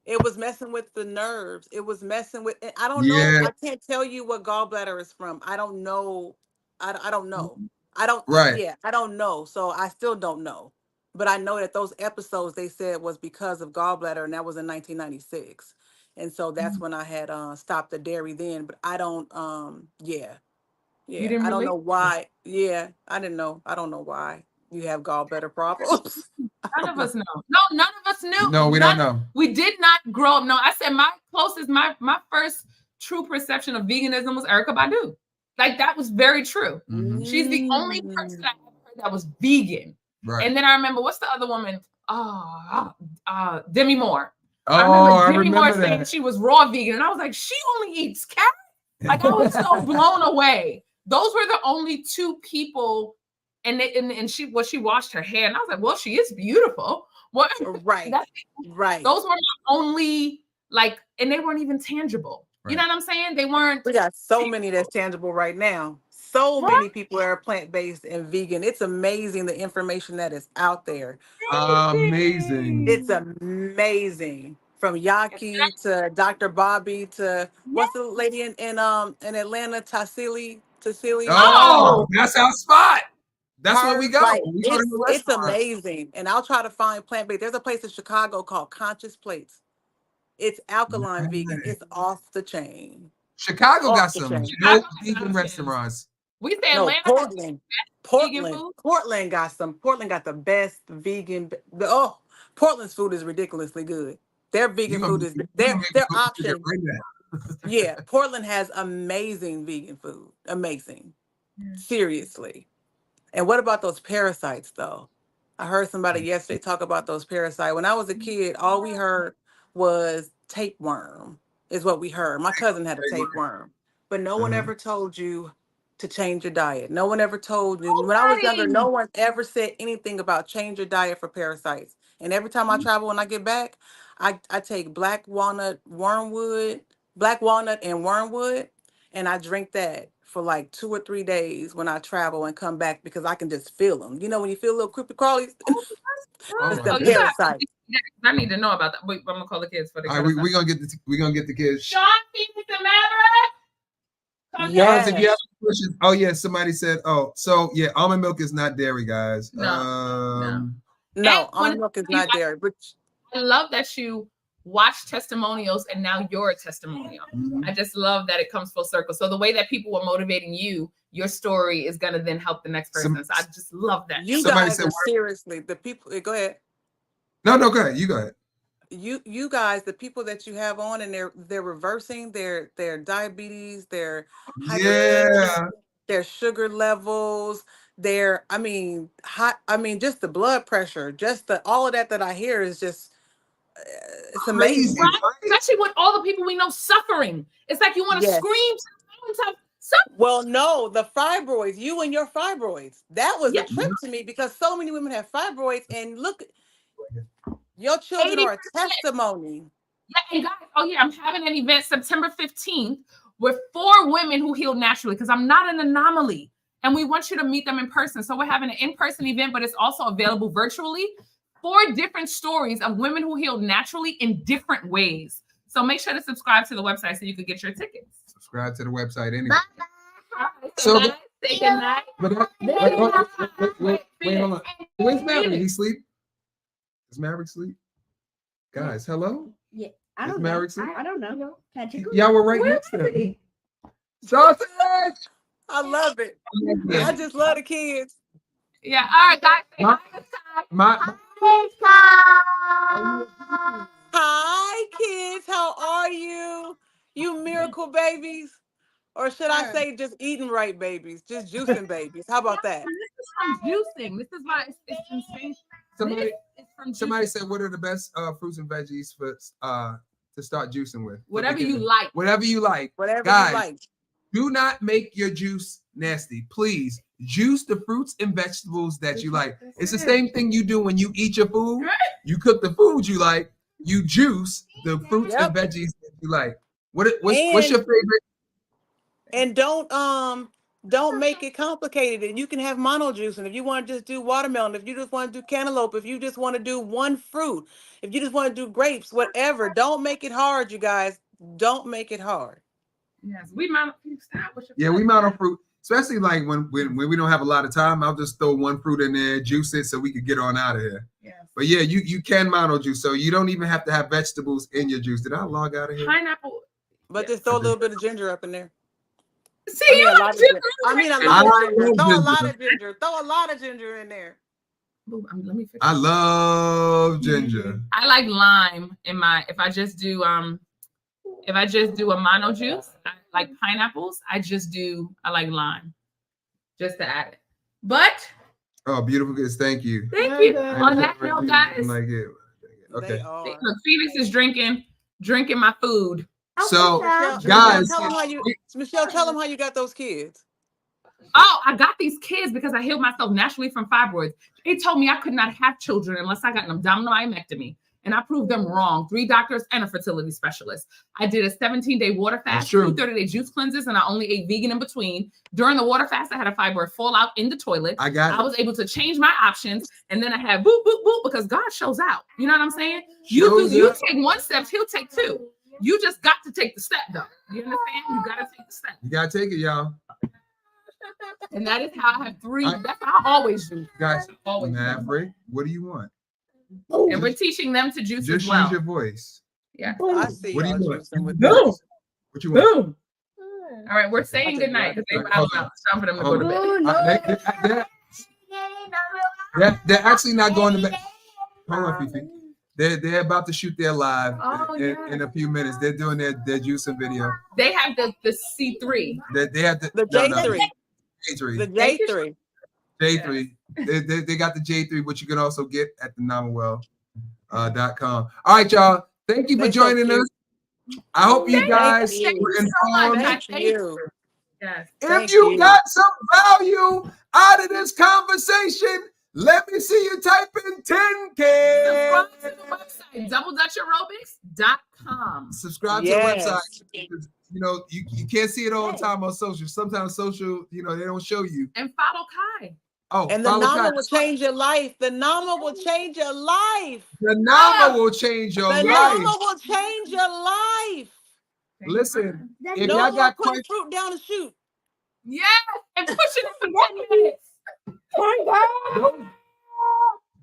It was messing with the nerves. It was messing with, I don't know. I can't tell you what gallbladder is from. I don't know. I don't know. I don't. Right. Yeah, I don't know. So I still don't know. But I know that those episodes they said was because of gallbladder, and that was in 1996. And so that's when I had stopped the dairy then. But I don't. Yeah. I don't know why. Yeah, I didn't know. I don't know why you have gallbladder problems. None of us know. No, none of us knew. No, we don't know. We did not grow up. No, I said my first true perception of veganism was Erykah Badu. Like, that was very true. Mm-hmm. She's the only person I ever heard that was vegan. Right. And then I remember, what's the other woman? Demi Moore. I Demi Moore that. saying she was raw vegan. And I was like, she only eats carrots? Like, I was so blown away. Those were the only two people. And she washed her hair. And I was like, well, she is beautiful. What? Right. Those were my only, and they weren't even tangible. Right. You know what I'm saying? They weren't. We got so many that's tangible right now. So many people are plant-based and vegan. It's amazing the information that is out there. Amazing. It's amazing. From Yaki to Dr. Bobby to what's the lady in Atlanta, Tassili? Oh, that's our spot. That's where we go. Like, it's amazing. And I'll try to find plant-based. There's a place in Chicago called Conscious Plates. It's alkaline vegan. It's off the chain. Chicago got some vegan restaurants. We say Atlanta. Portland got some. Portland got the best vegan. Portland's food is ridiculously good. Their vegan food is their option. Yeah, Portland has amazing vegan food. Amazing. Seriously. And what about those parasites though? I heard somebody yesterday talk about those parasites. When I was a kid, all we heard was tapeworm is what we heard. My cousin had a tapeworm, but no one ever told you to change your diet. No one ever told you. When I was younger, no one ever said anything about change your diet for parasites. And every time I travel, when I get back, I take black walnut and wormwood, and I drink that for like 2 or 3 days when I travel and come back, because I can just feel them. You know, when you feel little creepy crawlies, it's the parasite. I need to know about that. Wait, I'm gonna call the kids for the. All right, we're gonna get the kids. Sean, Phoenix, and Maverick. Yes. If you have questions, somebody said, almond milk is not dairy, guys. No, almond milk is not dairy. But I love that you watch testimonials and now you're a testimonial. Mm-hmm. I just love that it comes full circle. So the way that people were motivating you, your story is gonna then help the next person. So I just love that. You guys are seriously the people. Go ahead. No, go ahead. You go ahead. You guys, the people that you have on, and they're reversing their diabetes, their hypertension, Yeah. their sugar levels, their just the blood pressure, just the all of that I hear is just it's Crazy. amazing. Right? Especially with all the people we know suffering. It's like you want to Yes. scream. Well, no, the fibroids, you and your fibroids. That was Yeah. a trip to me because so many women have fibroids, and look, your children are a 80%. testimony. Yeah, and guys, oh yeah, I'm having an event September 15th with 4 women who healed naturally because I'm not an anomaly. And we want you to meet them in person. So we're having an in-person event, but it's also available virtually. 4 different stories of women who healed naturally in different ways. So make sure to subscribe to the website so you can get your tickets. Subscribe to the website anyway. Bye. So Say goodnight. But wait, hold on. Where's Maverick? He sleep? Does Maverick sleep? Guys, hello? Yeah, I Is don't Maverick know. sleep? I don't know. Y'all were right next to him. Sausage! I love it. I just love the kids. Yeah, all right, guys. Say My- hi. Hi, kids. How are you? You miracle babies? Or should I say just eating right babies? Just juicing babies. How about that? This is from juicing. This is why it's insane. Somebody, It's from somebody juicing. said, what are the best fruits and veggies for to start juicing with? Whatever you like. Whatever you like. Whatever Guys, you like. Do not make your juice nasty. Please juice the fruits and vegetables that you like. It's the same thing you do when you eat your food. You cook the food you like. You juice the fruits and veggies that you like. What's your favorite? And don't make it complicated. And you can have mono juice. And if you want to just do watermelon, if you just want to do cantaloupe, if you just want to do one fruit, if you just want to do grapes, whatever, don't make it hard, you guys. Don't make it hard. Yes, we mono. We mono fruit, especially like when we don't have a lot of time. I'll just throw one fruit in there, juice it, so we can get on out of here. Yes. But yeah, you can mono juice, so you don't even have to have vegetables in your juice. Did I log out of here? Pineapple. But just throw a little bit of ginger up in there. See, I mean, you a lot of ginger. I mean, a lot of ginger. Throw a ginger. lot of ginger. Throw a lot of ginger in there. Let me fix I love ginger. I like lime in my. If I just do a mono juice, I like pineapples. I like lime, just to add it. But Oh, beautiful kids, thank you. thank you. On that note, guys, Like it. Okay. They are. look, Phoenix is drinking my food. So, Michelle, guys, Michelle, tell them how you got those kids. Oh, I got these kids because I healed myself naturally from fibroids. They told me I could not have children unless I got an abdominal myomectomy. And I proved them wrong. 3 doctors and a fertility specialist. I did a 17-day water fast, 2 30-day juice cleanses, and I only ate vegan in between. During the water fast, I had a fibroid fall out in the toilet. I was able to change my options. And then I had boop, boop, boop, because God shows out. You know what I'm saying? You take 1 step, he'll take 2. You just got to take the step, though. You understand? You got to take the step. You got to take it, y'all. And that is how I have 3. That's what I always do. Guys, Maverick, what do you want? And we're teaching them to juice Just as well. use your voice. Yeah. I see. What do you want? Boom. What you want? All right, we're saying goodnight because it's time for them to go to bed. They're actually not going to bed. Hold on, Fifi. They're about to shoot their live in a few minutes. They're doing their juicing video. They have the C3. They have the J3. J3. The J3. They got the J3, which you can also get at the NamaWell.com. All right, y'all. Thank you for joining us. I hope you guys were informed. Thank you. Yes. If you got some value out of this conversation, let me see you type in 10K. Subscribe to the website, doubledutchaerobics.com. Subscribe to the website. You know, you can't see it all the time on social. Sometimes social, they don't show you. And follow Kai. Oh, and the Nama will change your life. The Nama will change your life. The Nama will change your life. The Nama will change your life. Listen, if no y'all more got putting fruit down the chute. Yes, and push it for 10 minutes.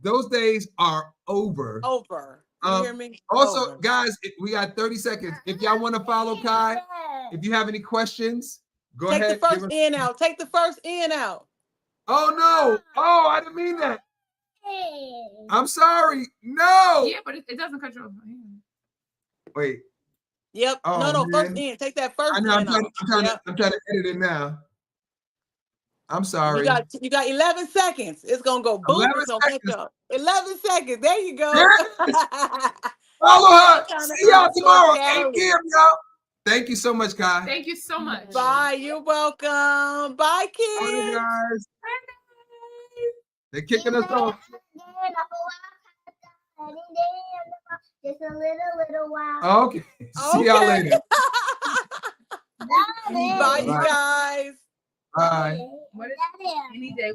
Those days are over. Over. You hear me? Also, over. guys, we got 30 seconds. If y'all want to follow Kai, if you have any questions, go ahead. Take the first in out. Take the first in out. Oh, no. Oh, I didn't mean that. I'm sorry. No. Yeah, but it doesn't cut you off. Wait. Yep. Oh, No, first man. end. Take that I first know. I'm end trying, off. I'm, trying Yep. to, I'm trying to edit it now. I'm You sorry. got 11 seconds. It's gonna go boom. 11 It's gonna catch seconds. up. 11 seconds. There you go. There it is. Follow her. Trying to See y'all underscore tomorrow. 8 calories. p.m., y'all. Thank you so much, Kai. Thank you so much. Bye. You're welcome. Bye, Bye, kids. guys. They're kicking us off. Just a little while. Okay. See y'all Okay. later. Bye, you Bye. guys. Bye. What is any day?